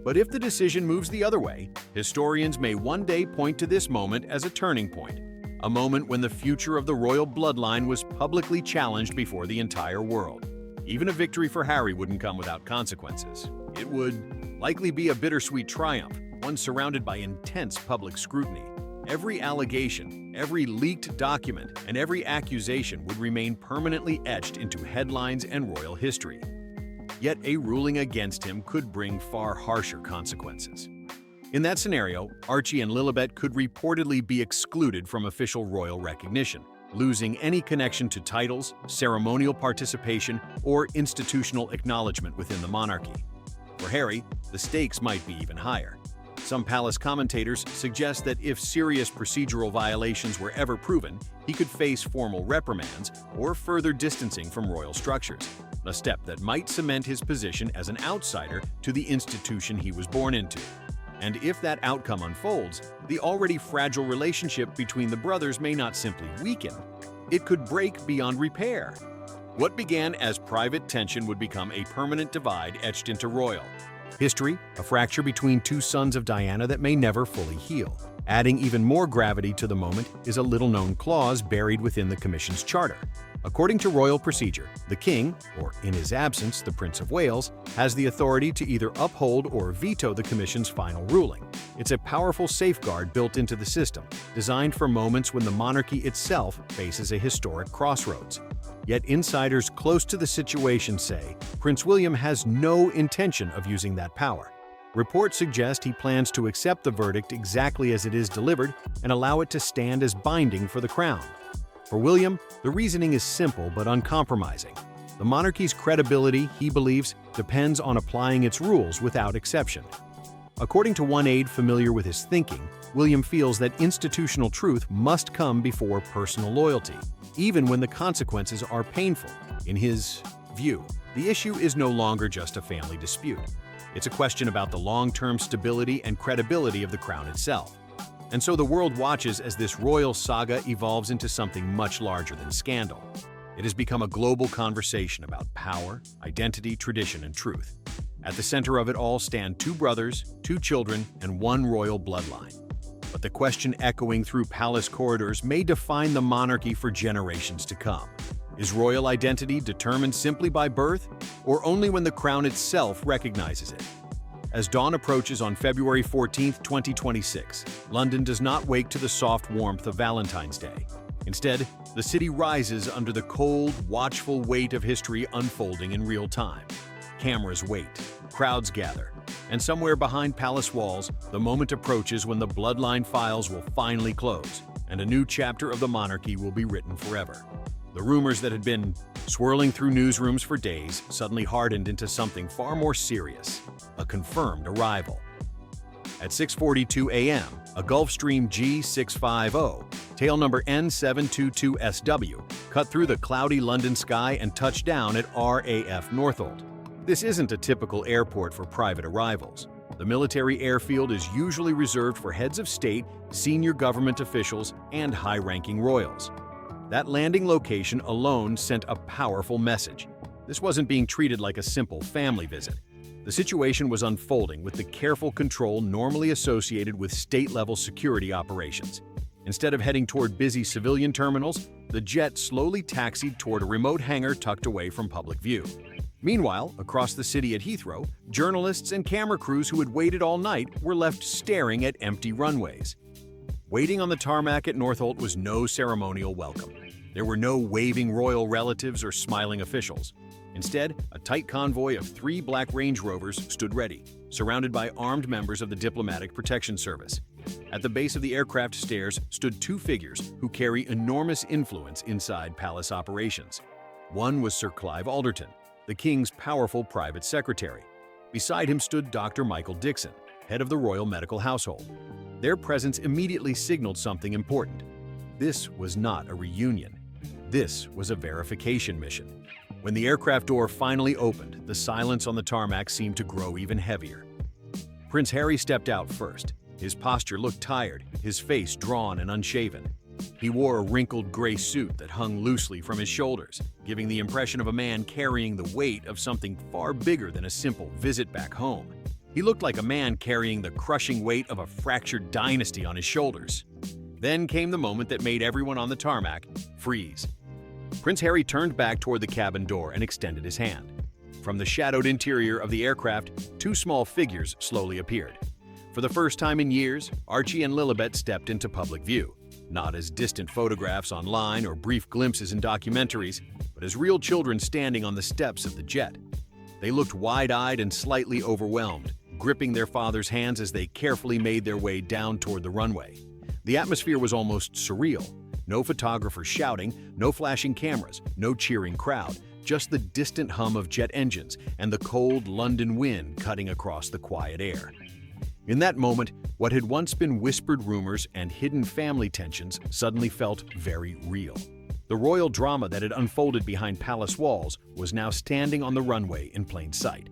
But if the decision moves the other way, historians may one day point to this moment as a turning point, a moment when the future of the royal bloodline was publicly challenged before the entire world. Even a victory for Harry wouldn't come without consequences. It would likely be a bittersweet triumph, one surrounded by intense public scrutiny. Every allegation, every leaked document, and every accusation would remain permanently etched into headlines and royal history. Yet a ruling against him could bring far harsher consequences. In that scenario, Archie and Lilibet could reportedly be excluded from official royal recognition, losing any connection to titles, ceremonial participation, or institutional acknowledgement within the monarchy. For Harry, the stakes might be even higher. Some palace commentators suggest that if serious procedural violations were ever proven, he could face formal reprimands or further distancing from royal structures, a step that might cement his position as an outsider to the institution he was born into. And if that outcome unfolds, the already fragile relationship between the brothers may not simply weaken, it could break beyond repair. What began as private tension would become a permanent divide etched into royal history, a fracture between two sons of Diana that may never fully heal. Adding even more gravity to the moment is a little-known clause buried within the Commission's charter. According to royal procedure, the King, or in his absence, the Prince of Wales, has the authority to either uphold or veto the Commission's final ruling. It's a powerful safeguard built into the system, designed for moments when the monarchy itself faces a historic crossroads. Yet insiders close to the situation say Prince William has no intention of using that power. Reports suggest he plans to accept the verdict exactly as it is delivered and allow it to stand as binding for the crown. For William, the reasoning is simple but uncompromising. The monarchy's credibility, he believes, depends on applying its rules without exception. According to one aide familiar with his thinking, William feels that institutional truth must come before personal loyalty, even when the consequences are painful. In his view, the issue is no longer just a family dispute. It's a question about the long-term stability and credibility of the crown itself. And so the world watches as this royal saga evolves into something much larger than scandal. It has become a global conversation about power, identity, tradition, and truth. At the center of it all stand two brothers, two children, and one royal bloodline. But the question echoing through palace corridors may define the monarchy for generations to come. Is royal identity determined simply by birth, or only when the crown itself recognizes it? As dawn approaches on February 14, 2026, London does not wake to the soft warmth of Valentine's Day. Instead, the city rises under the cold, watchful weight of history unfolding in real time. Cameras wait, crowds gather, and somewhere behind palace walls, the moment approaches when the bloodline files will finally close, and a new chapter of the monarchy will be written forever. The rumors that had been swirling through newsrooms for days suddenly hardened into something far more serious, a confirmed arrival. At 6:42 a.m., a Gulfstream G650, tail number N722SW, cut through the cloudy London sky and touched down at RAF Northolt. This isn't a typical airport for private arrivals. The military airfield is usually reserved for heads of state, senior government officials, and high-ranking royals. That landing location alone sent a powerful message. This wasn't being treated like a simple family visit. The situation was unfolding with the careful control normally associated with state-level security operations. Instead of heading toward busy civilian terminals, the jet slowly taxied toward a remote hangar tucked away from public view. Meanwhile, across the city at Heathrow, journalists and camera crews who had waited all night were left staring at empty runways. Waiting on the tarmac at Northolt was no ceremonial welcome. There were no waving royal relatives or smiling officials. Instead, a tight convoy of 3 black Range Rovers stood ready, surrounded by armed members of the Diplomatic Protection Service. At the base of the aircraft stairs stood 2 figures who carry enormous influence inside palace operations. One was Sir Clive Alderton, the King's powerful private secretary. Beside him stood Dr. Michael Dixon, head of the Royal Medical Household. Their presence immediately signaled something important. This was not a reunion. This was a verification mission. When the aircraft door finally opened, the silence on the tarmac seemed to grow even heavier. Prince Harry stepped out first. His posture looked tired, his face drawn and unshaven. He wore a wrinkled gray suit that hung loosely from his shoulders, giving the impression of a man carrying the weight of something far bigger than a simple visit back home. He looked like a man carrying the crushing weight of a fractured dynasty on his shoulders. Then came the moment that made everyone on the tarmac freeze. Prince Harry turned back toward the cabin door and extended his hand. From the shadowed interior of the aircraft, 2 small figures slowly appeared. For the first time in years, Archie and Lilibet stepped into public view, not as distant photographs online or brief glimpses in documentaries, but as real children standing on the steps of the jet. They looked wide-eyed and slightly overwhelmed, gripping their father's hands as they carefully made their way down toward the runway. The atmosphere was almost surreal. No photographers shouting, no flashing cameras, no cheering crowd, just the distant hum of jet engines and the cold London wind cutting across the quiet air. In that moment, what had once been whispered rumors and hidden family tensions suddenly felt very real. The royal drama that had unfolded behind palace walls was now standing on the runway in plain sight.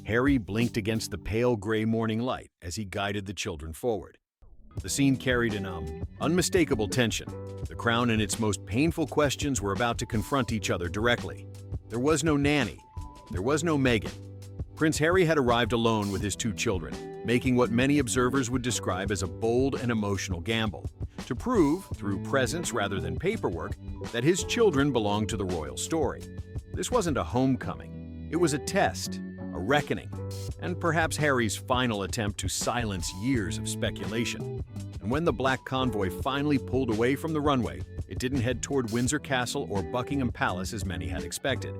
Harry blinked against the pale gray morning light as he guided the children forward. The scene carried an unmistakable tension. The Crown and its most painful questions were about to confront each other directly. There was no nanny. There was no Meghan. Prince Harry had arrived alone with his two children, making what many observers would describe as a bold and emotional gamble, to prove, through presence rather than paperwork, that his children belonged to the royal story. This wasn't a homecoming. It was a test, a reckoning, and perhaps Harry's final attempt to silence years of speculation. And when the black convoy finally pulled away from the runway, it didn't head toward Windsor Castle or Buckingham Palace as many had expected.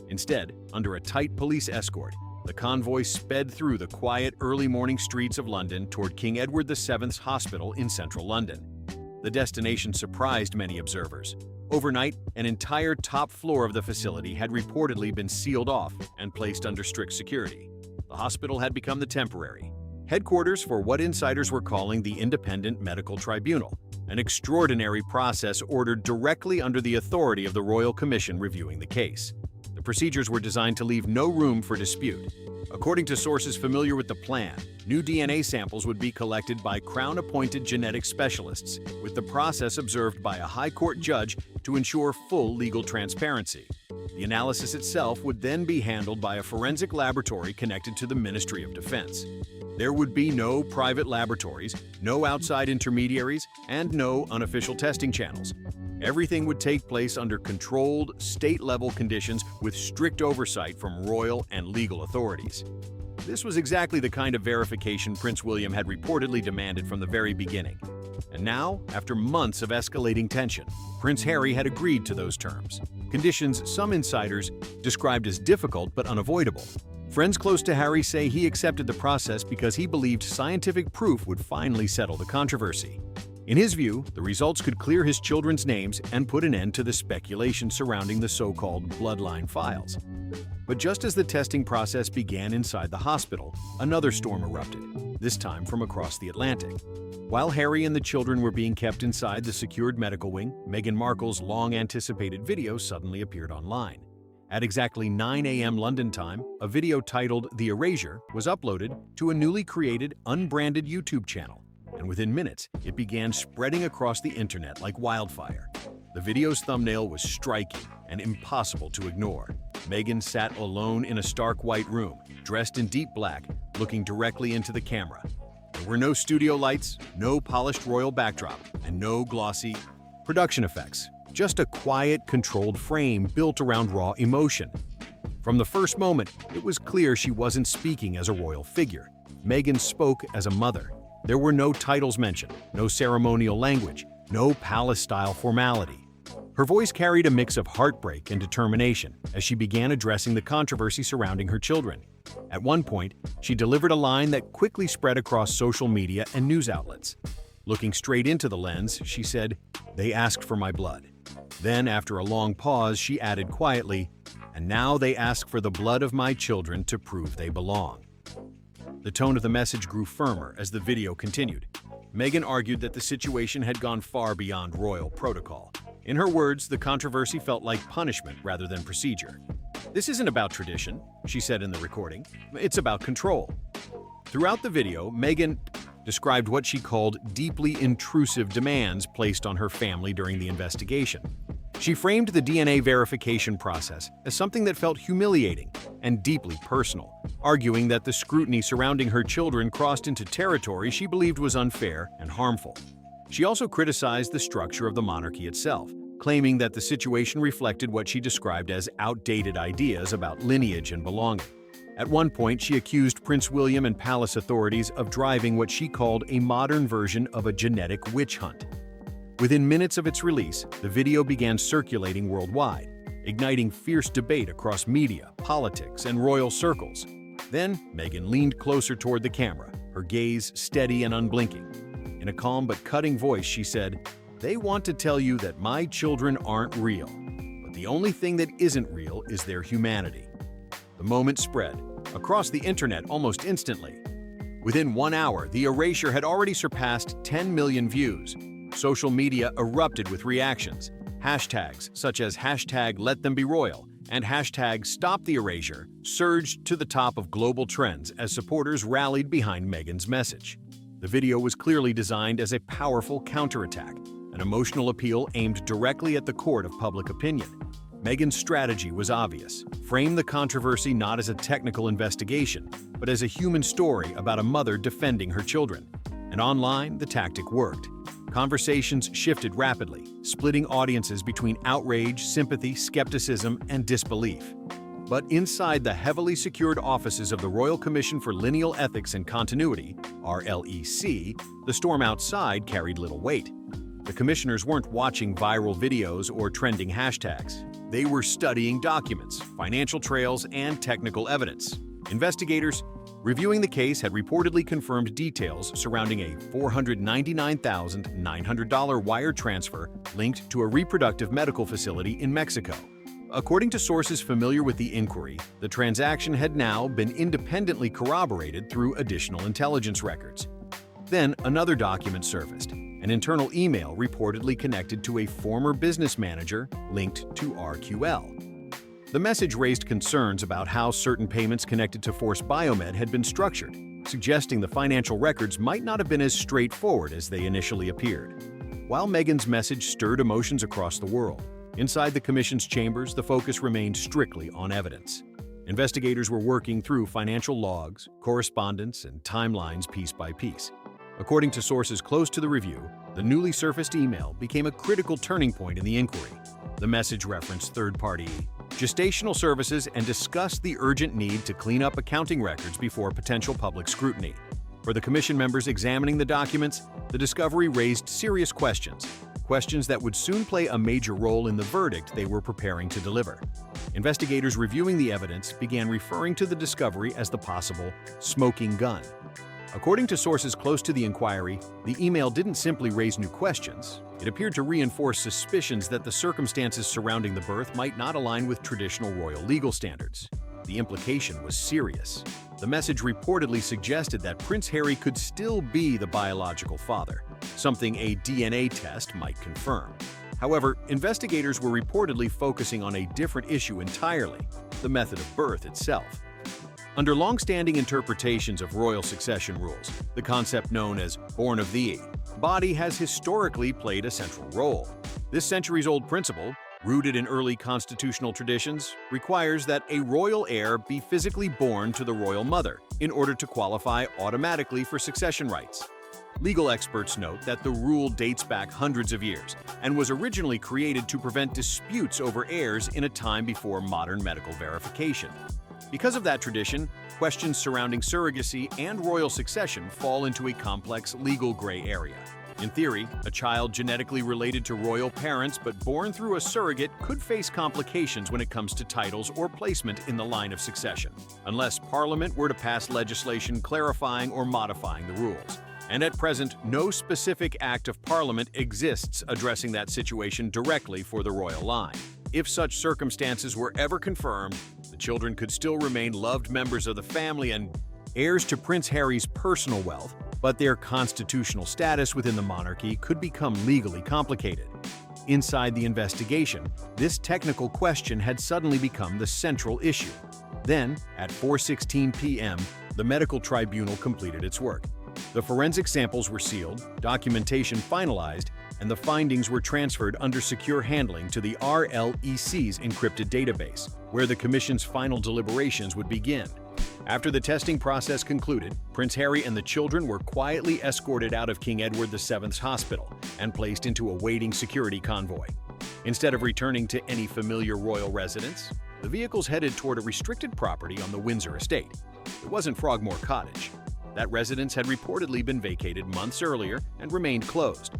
Instead, under a tight police escort, the convoy sped through the quiet early morning streets of London toward King Edward VII's Hospital in central London. The destination surprised many observers. Overnight, an entire top floor of the facility had reportedly been sealed off and placed under strict security. The hospital had become the temporary headquarters for what insiders were calling the Independent Medical Tribunal, an extraordinary process ordered directly under the authority of the Royal Commission reviewing the case. The procedures were designed to leave no room for dispute. According to sources familiar with the plan, new DNA samples would be collected by Crown-appointed genetic specialists, with the process observed by a High Court judge to ensure full legal transparency. The analysis itself would then be handled by a forensic laboratory connected to the Ministry of Defense. There would be no private laboratories, no outside intermediaries, and no unofficial testing channels. Everything would take place under controlled, state-level conditions with strict oversight from royal and legal authorities. This was exactly the kind of verification Prince William had reportedly demanded from the very beginning. And now, after months of escalating tension, Prince Harry had agreed to those terms. Conditions some insiders described as difficult but unavoidable. Friends close to Harry say he accepted the process because he believed scientific proof would finally settle the controversy. In his view, the results could clear his children's names and put an end to the speculation surrounding the so-called bloodline files. But just as the testing process began inside the hospital, another storm erupted, this time from across the Atlantic. While Harry and the children were being kept inside the secured medical wing, Meghan Markle's long-anticipated video suddenly appeared online. At exactly 9 a.m. London time, a video titled The Erasure was uploaded to a newly created, unbranded YouTube channel, and within minutes, it began spreading across the internet like wildfire. The video's thumbnail was striking and impossible to ignore. Meghan sat alone in a stark white room, dressed in deep black, looking directly into the camera. There were no studio lights, no polished royal backdrop, and no glossy production effects. Just a quiet, controlled frame built around raw emotion. From the first moment, it was clear she wasn't speaking as a royal figure. Meghan spoke as a mother. There were no titles mentioned, no ceremonial language, no palace-style formality. Her voice carried a mix of heartbreak and determination as she began addressing the controversy surrounding her children. At one point, she delivered a line that quickly spread across social media and news outlets. Looking straight into the lens, she said, "They asked for my blood." Then, after a long pause, she added quietly, "And now they ask for the blood of my children to prove they belong." The tone of the message grew firmer as the video continued. Meghan argued that the situation had gone far beyond royal protocol. In her words, the controversy felt like punishment rather than procedure. "This isn't about tradition," she said in the recording. "It's about control." Throughout the video, Meghan described what she called deeply intrusive demands placed on her family during the investigation. She framed the DNA verification process as something that felt humiliating and deeply personal, arguing that the scrutiny surrounding her children crossed into territory she believed was unfair and harmful. She also criticized the structure of the monarchy itself, claiming that the situation reflected what she described as outdated ideas about lineage and belonging. At one point, she accused Prince William and palace authorities of driving what she called a modern version of a genetic witch hunt. Within minutes of its release, the video began circulating worldwide, igniting fierce debate across media, politics, and royal circles. Then, Meghan leaned closer toward the camera, her gaze steady and unblinking. In a calm but cutting voice, she said, "They want to tell you that my children aren't real, but the only thing that isn't real is their humanity." The moment spread across the internet almost instantly. Within 1 hour, the erasure had already surpassed 10 million views. Social media erupted with reactions. Hashtags such as #LetThemBeRoyal and #StopTheErasure surged to the top of global trends as supporters rallied behind Meghan's message. The video was clearly designed as a powerful counterattack, an emotional appeal aimed directly at the court of public opinion. Meghan's strategy was obvious: frame the controversy not as a technical investigation, but as a human story about a mother defending her children. And online, the tactic worked. Conversations shifted rapidly, splitting audiences between outrage, sympathy, skepticism, and disbelief. But inside the heavily secured offices of the Royal Commission for Lineal Ethics and Continuity, RLEC, the storm outside carried little weight. The commissioners weren't watching viral videos or trending hashtags. They were studying documents, financial trails, and technical evidence. Investigators reviewing the case had reportedly confirmed details surrounding a $499,900 wire transfer linked to a reproductive medical facility in Mexico. According to sources familiar with the inquiry, the transaction had now been independently corroborated through additional intelligence records. Then another document surfaced, an internal email reportedly connected to a former business manager linked to RQL. The message raised concerns about how certain payments connected to Force Biomed had been structured, suggesting the financial records might not have been as straightforward as they initially appeared. While Meghan's message stirred emotions across the world, inside the Commission's chambers, the focus remained strictly on evidence. Investigators were working through financial logs, correspondence, and timelines piece by piece. According to sources close to the review, the newly surfaced email became a critical turning point in the inquiry. The message referenced third-party gestational services and discussed the urgent need to clean up accounting records before potential public scrutiny. For the Commission members examining the documents, the discovery raised serious questions that would soon play a major role in the verdict they were preparing to deliver. Investigators reviewing the evidence began referring to the discovery as the possible smoking gun. According to sources close to the inquiry, the email didn't simply raise new questions. It appeared to reinforce suspicions that the circumstances surrounding the birth might not align with traditional royal legal standards. The implication was serious. The message reportedly suggested that Prince Harry could still be the biological father, something a DNA test might confirm. However, investigators were reportedly focusing on a different issue entirely: the method of birth itself. Under long-standing interpretations of royal succession rules, the concept known as born of thee body has historically played a central role. This centuries-old principle, rooted in early constitutional traditions, requires that a royal heir be physically born to the royal mother in order to qualify automatically for succession rights. Legal experts note that the rule dates back hundreds of years and was originally created to prevent disputes over heirs in a time before modern medical verification. Because of that tradition, questions surrounding surrogacy and royal succession fall into a complex legal gray area. In theory, a child genetically related to royal parents but born through a surrogate could face complications when it comes to titles or placement in the line of succession, unless Parliament were to pass legislation clarifying or modifying the rules. And at present, no specific act of Parliament exists addressing that situation directly for the royal line. If such circumstances were ever confirmed, the children could still remain loved members of the family and heirs to Prince Harry's personal wealth, but their constitutional status within the monarchy could become legally complicated. Inside the investigation, this technical question had suddenly become the central issue. Then, at 4:16 p.m., the medical tribunal completed its work. The forensic samples were sealed, documentation finalized, and the findings were transferred under secure handling to the RLEC's encrypted database, where the Commission's final deliberations would begin. After the testing process concluded, Prince Harry and the children were quietly escorted out of King Edward VII's hospital and placed into a waiting security convoy. Instead of returning to any familiar royal residence, The vehicles headed toward a restricted property on the Windsor estate. It wasn't Frogmore Cottage. That residence had reportedly been vacated months earlier and remained closed.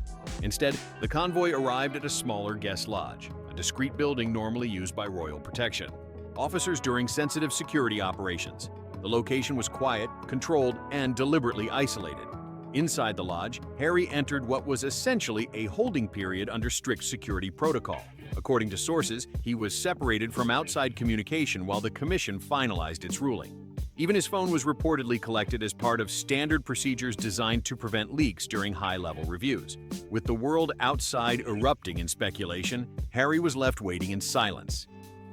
Instead, the convoy arrived at a smaller guest lodge, a discreet building normally used by royal protection. Officers during sensitive security operations. The location was quiet, controlled, and deliberately isolated. Inside the lodge, Harry entered what was essentially a holding period under strict security protocol. According to sources, he was separated from outside communication while the commission finalized its ruling. Even his phone was reportedly collected as part of standard procedures designed to prevent leaks during high-level reviews. With the world outside erupting in speculation, Harry was left waiting in silence.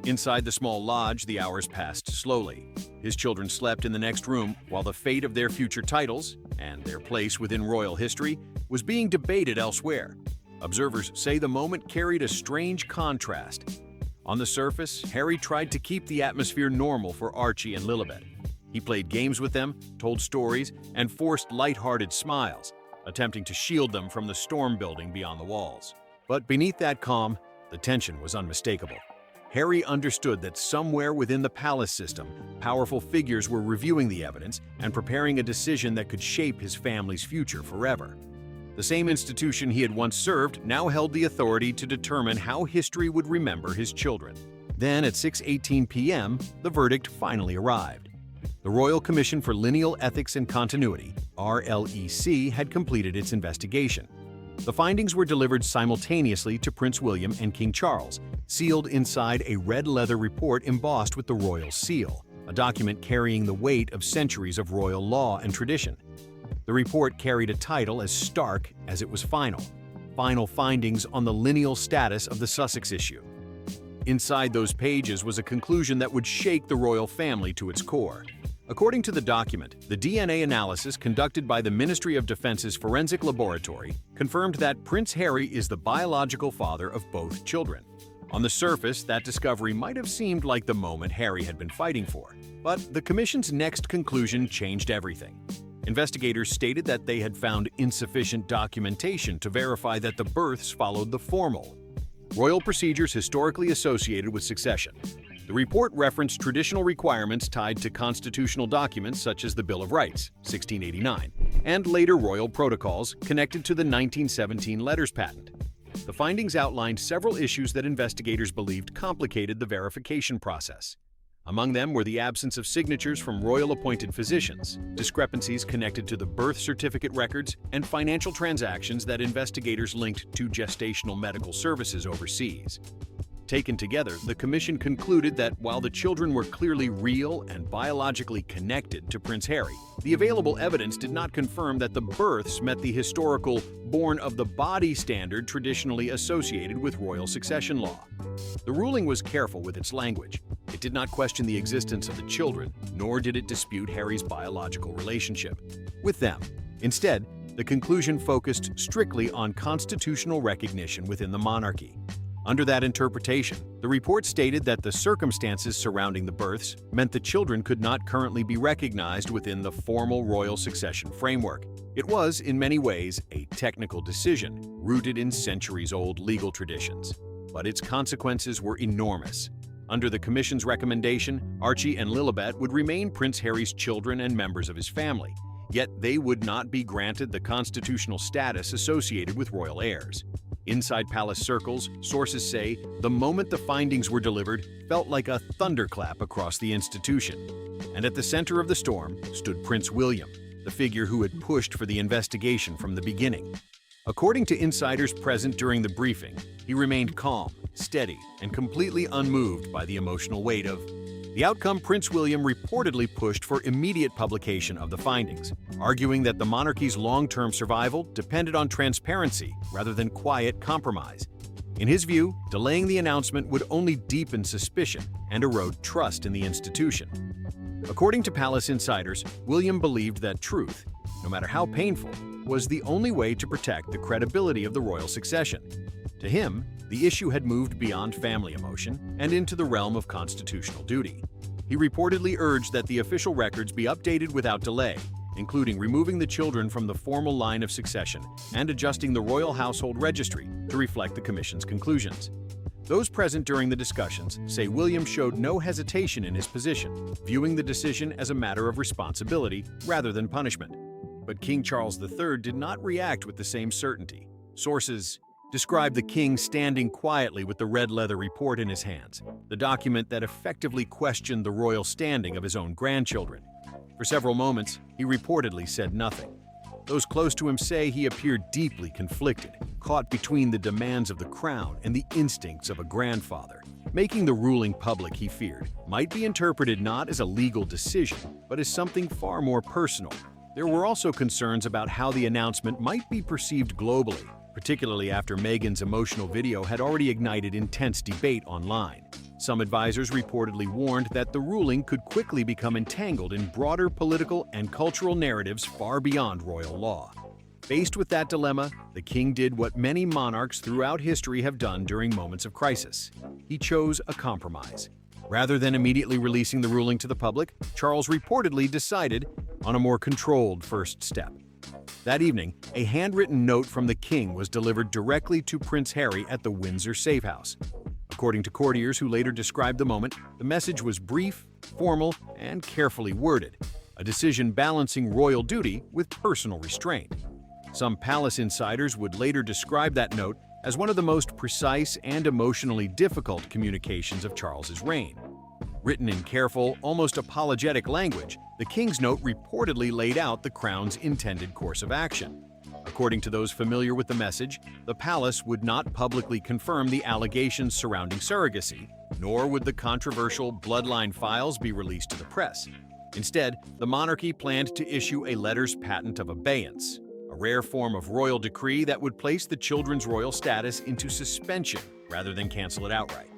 Inside the small lodge, the hours passed slowly. His children slept in the next room, while the fate of their future titles, and their place within royal history, was being debated elsewhere. Observers say the moment carried a strange contrast. On the surface, Harry tried to keep the atmosphere normal for Archie and Lilibet. He played games with them, told stories, and forced light-hearted smiles, attempting to shield them from the storm building beyond the walls. But beneath that calm, the tension was unmistakable. Harry understood that somewhere within the palace system, powerful figures were reviewing the evidence and preparing a decision that could shape his family's future forever. The same institution he had once served now held the authority to determine how history would remember his children. Then, at 6:18 p.m., the verdict finally arrived. The Royal Commission for Lineal Ethics and Continuity, RLEC, had completed its investigation. The findings were delivered simultaneously to Prince William and King Charles, sealed inside a red leather report embossed with the royal seal, a document carrying the weight of centuries of royal law and tradition. The report carried a title as stark as it was final: Final Findings on the Lineal Status of the Sussex Issue. Inside those pages was a conclusion that would shake the royal family to its core. According to the document, the DNA analysis conducted by the Ministry of Defense's Forensic Laboratory confirmed that Prince Harry is the biological father of both children. On the surface, that discovery might have seemed like the moment Harry had been fighting for. But the Commission's next conclusion changed everything. Investigators stated that they had found insufficient documentation to verify that the births followed the formal royal procedures historically associated with succession. The report referenced traditional requirements tied to constitutional documents such as the Bill of Rights, 1689, and later royal protocols connected to the 1917 letters patent. The findings outlined several issues that investigators believed complicated the verification process. Among them were the absence of signatures from royal-appointed physicians, discrepancies connected to the birth certificate records, and financial transactions that investigators linked to gestational medical services overseas. Taken together, the commission concluded that while the children were clearly real and biologically connected to Prince Harry, the available evidence did not confirm that the births met the historical born-of-the-body standard traditionally associated with royal succession law. The ruling was careful with its language. It did not question the existence of the children, nor did it dispute Harry's biological relationship with them. Instead, the conclusion focused strictly on constitutional recognition within the monarchy. Under that interpretation, the report stated that the circumstances surrounding the births meant the children could not currently be recognized within the formal royal succession framework. It was, in many ways, a technical decision rooted in centuries-old legal traditions. But its consequences were enormous. Under the Commission's recommendation, Archie and Lilibet would remain Prince Harry's children and members of his family, yet they would not be granted the constitutional status associated with royal heirs. Inside palace circles, sources say the moment the findings were delivered felt like a thunderclap across the institution. And at the center of the storm stood Prince William, the figure who had pushed for the investigation from the beginning. According to insiders present during the briefing, he remained calm, steady, and completely unmoved by the emotional weight of the outcome. Prince William reportedly pushed for immediate publication of the findings, arguing that the monarchy's long-term survival depended on transparency rather than quiet compromise. In his view, delaying the announcement would only deepen suspicion and erode trust in the institution. According to palace insiders, William believed that truth, no matter how painful, was the only way to protect the credibility of the royal succession. To him, the issue had moved beyond family emotion and into the realm of constitutional duty. He reportedly urged that the official records be updated without delay, including removing the children from the formal line of succession and adjusting the royal household registry to reflect the commission's conclusions. Those present during the discussions say William showed no hesitation in his position, viewing the decision as a matter of responsibility rather than punishment. But King Charles III did not react with the same certainty. Sources describe the king standing quietly with the red leather report in his hands, the document that effectively questioned the royal standing of his own grandchildren. For several moments, he reportedly said nothing. Those close to him say he appeared deeply conflicted, caught between the demands of the crown and the instincts of a grandfather. Making the ruling public, he feared, might be interpreted not as a legal decision, but as something far more personal. There were also concerns about how the announcement might be perceived globally, particularly after Meghan's emotional video had already ignited intense debate online. Some advisors reportedly warned that the ruling could quickly become entangled in broader political and cultural narratives far beyond royal law. Faced with that dilemma, the king did what many monarchs throughout history have done during moments of crisis. He chose a compromise. Rather than immediately releasing the ruling to the public, Charles reportedly decided on a more controlled first step. That evening, a handwritten note from the king was delivered directly to Prince Harry at the Windsor safe house. According to courtiers who later described the moment, the message was brief, formal, and carefully worded, a decision balancing royal duty with personal restraint. Some palace insiders would later describe that note as one of the most precise and emotionally difficult communications of Charles's reign. Written in careful, almost apologetic language, the king's note reportedly laid out the crown's intended course of action. According to those familiar with the message, the palace would not publicly confirm the allegations surrounding surrogacy, nor would the controversial bloodline files be released to the press. Instead, the monarchy planned to issue a letters patent of abeyance, a rare form of royal decree that would place the children's royal status into suspension rather than cancel it outright.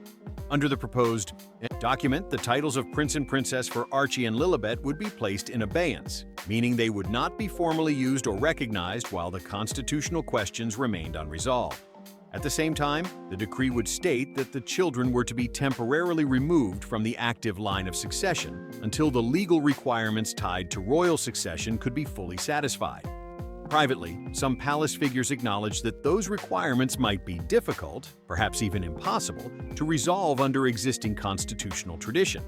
Under the proposed document, the titles of Prince and Princess for Archie and Lilibet would be placed in abeyance, meaning they would not be formally used or recognized while the constitutional questions remained unresolved. At the same time, the decree would state that the children were to be temporarily removed from the active line of succession until the legal requirements tied to royal succession could be fully satisfied. Privately, some palace figures acknowledged that those requirements might be difficult, perhaps even impossible, to resolve under existing constitutional tradition.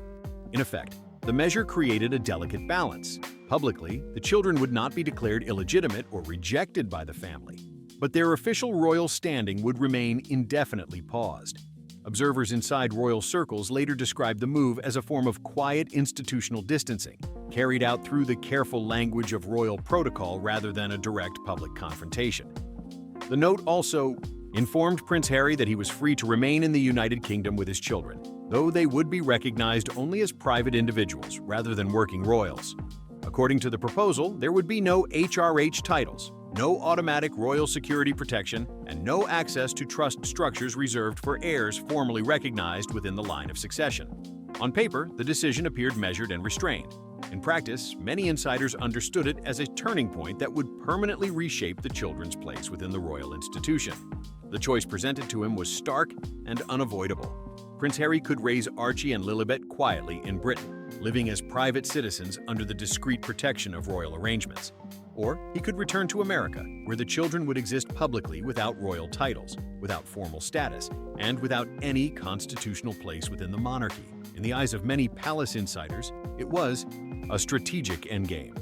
In effect, the measure created a delicate balance. Publicly, the children would not be declared illegitimate or rejected by the family, but their official royal standing would remain indefinitely paused. Observers inside royal circles later described the move as a form of quiet institutional distancing, carried out through the careful language of royal protocol rather than a direct public confrontation. The note also informed Prince Harry that he was free to remain in the United Kingdom with his children, though they would be recognized only as private individuals rather than working royals. According to the proposal, there would be no HRH titles, no automatic royal security protection, and no access to trust structures reserved for heirs formally recognized within the line of succession. On paper, the decision appeared measured and restrained. In practice, many insiders understood it as a turning point that would permanently reshape the children's place within the royal institution. The choice presented to him was stark and unavoidable. Prince Harry could raise Archie and Lilibet quietly in Britain, living as private citizens under the discreet protection of royal arrangements. Or he could return to America, where the children would exist publicly without royal titles, without formal status, and without any constitutional place within the monarchy. In the eyes of many palace insiders, it was a strategic endgame.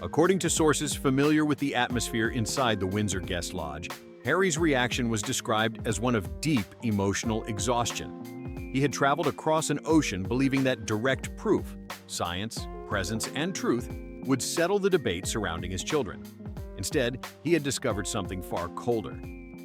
According to sources familiar with the atmosphere inside the Windsor Guest Lodge, Harry's reaction was described as one of deep emotional exhaustion. He had traveled across an ocean believing that direct proof, science, presence, and truth would settle the debate surrounding his children. Instead, he had discovered something far colder.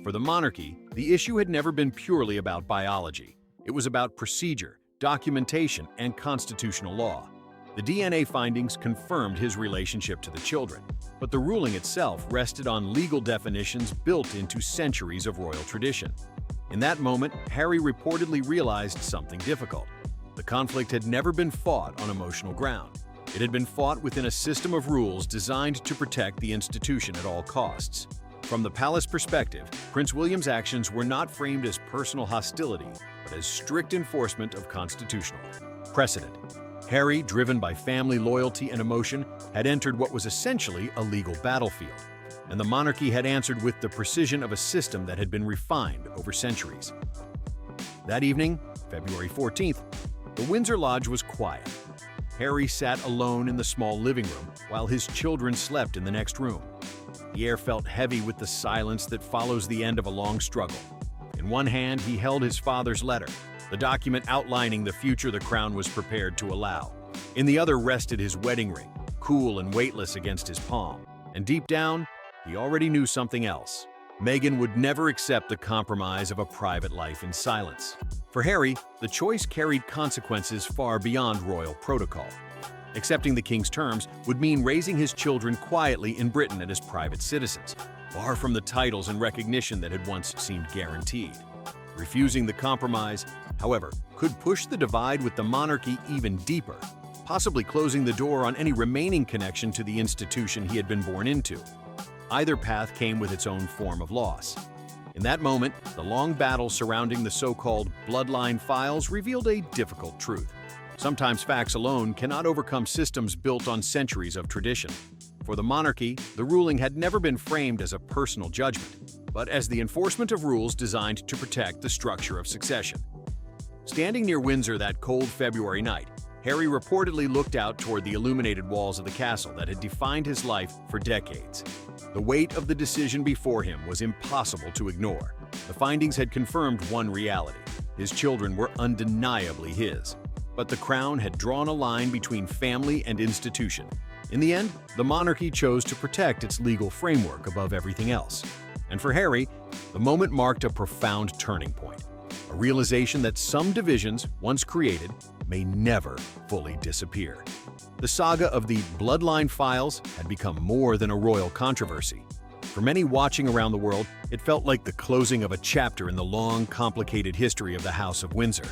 For the monarchy, the issue had never been purely about biology. It was about procedure, documentation, and constitutional law. The DNA findings confirmed his relationship to the children, but the ruling itself rested on legal definitions built into centuries of royal tradition. In that moment, Harry reportedly realized something difficult. The conflict had never been fought on emotional ground. It had been fought within a system of rules designed to protect the institution at all costs. From the palace perspective, Prince William's actions were not framed as personal hostility, but as strict enforcement of constitutional precedent. Harry, driven by family loyalty and emotion, had entered what was essentially a legal battlefield, and the monarchy had answered with the precision of a system that had been refined over centuries. That evening, February 14th, the Windsor Lodge was quiet. Harry sat alone in the small living room while his children slept in the next room. The air felt heavy with the silence that follows the end of a long struggle. In one hand, he held his father's letter, the document outlining the future the crown was prepared to allow. In the other rested his wedding ring, cool and weightless against his palm. And deep down, he already knew something else. Meghan would never accept the compromise of a private life in silence. For Harry, the choice carried consequences far beyond royal protocol. Accepting the king's terms would mean raising his children quietly in Britain and as private citizens, far from the titles and recognition that had once seemed guaranteed. Refusing the compromise, however, could push the divide with the monarchy even deeper, possibly closing the door on any remaining connection to the institution he had been born into. Either path came with its own form of loss. In that moment, the long battle surrounding the so-called bloodline files revealed a difficult truth. Sometimes facts alone cannot overcome systems built on centuries of tradition. For the monarchy, the ruling had never been framed as a personal judgment, but as the enforcement of rules designed to protect the structure of succession. Standing near Windsor that cold February night, Harry reportedly looked out toward the illuminated walls of the castle that had defined his life for decades. The weight of the decision before him was impossible to ignore. The findings had confirmed one reality: his children were undeniably his. But the crown had drawn a line between family and institution. In the end, the monarchy chose to protect its legal framework above everything else. And for Harry, the moment marked a profound turning point, a realization that some divisions, once created, may never fully disappear. The saga of the bloodline files had become more than a royal controversy. For many watching around the world, it felt like the closing of a chapter in the long, complicated history of the House of Windsor.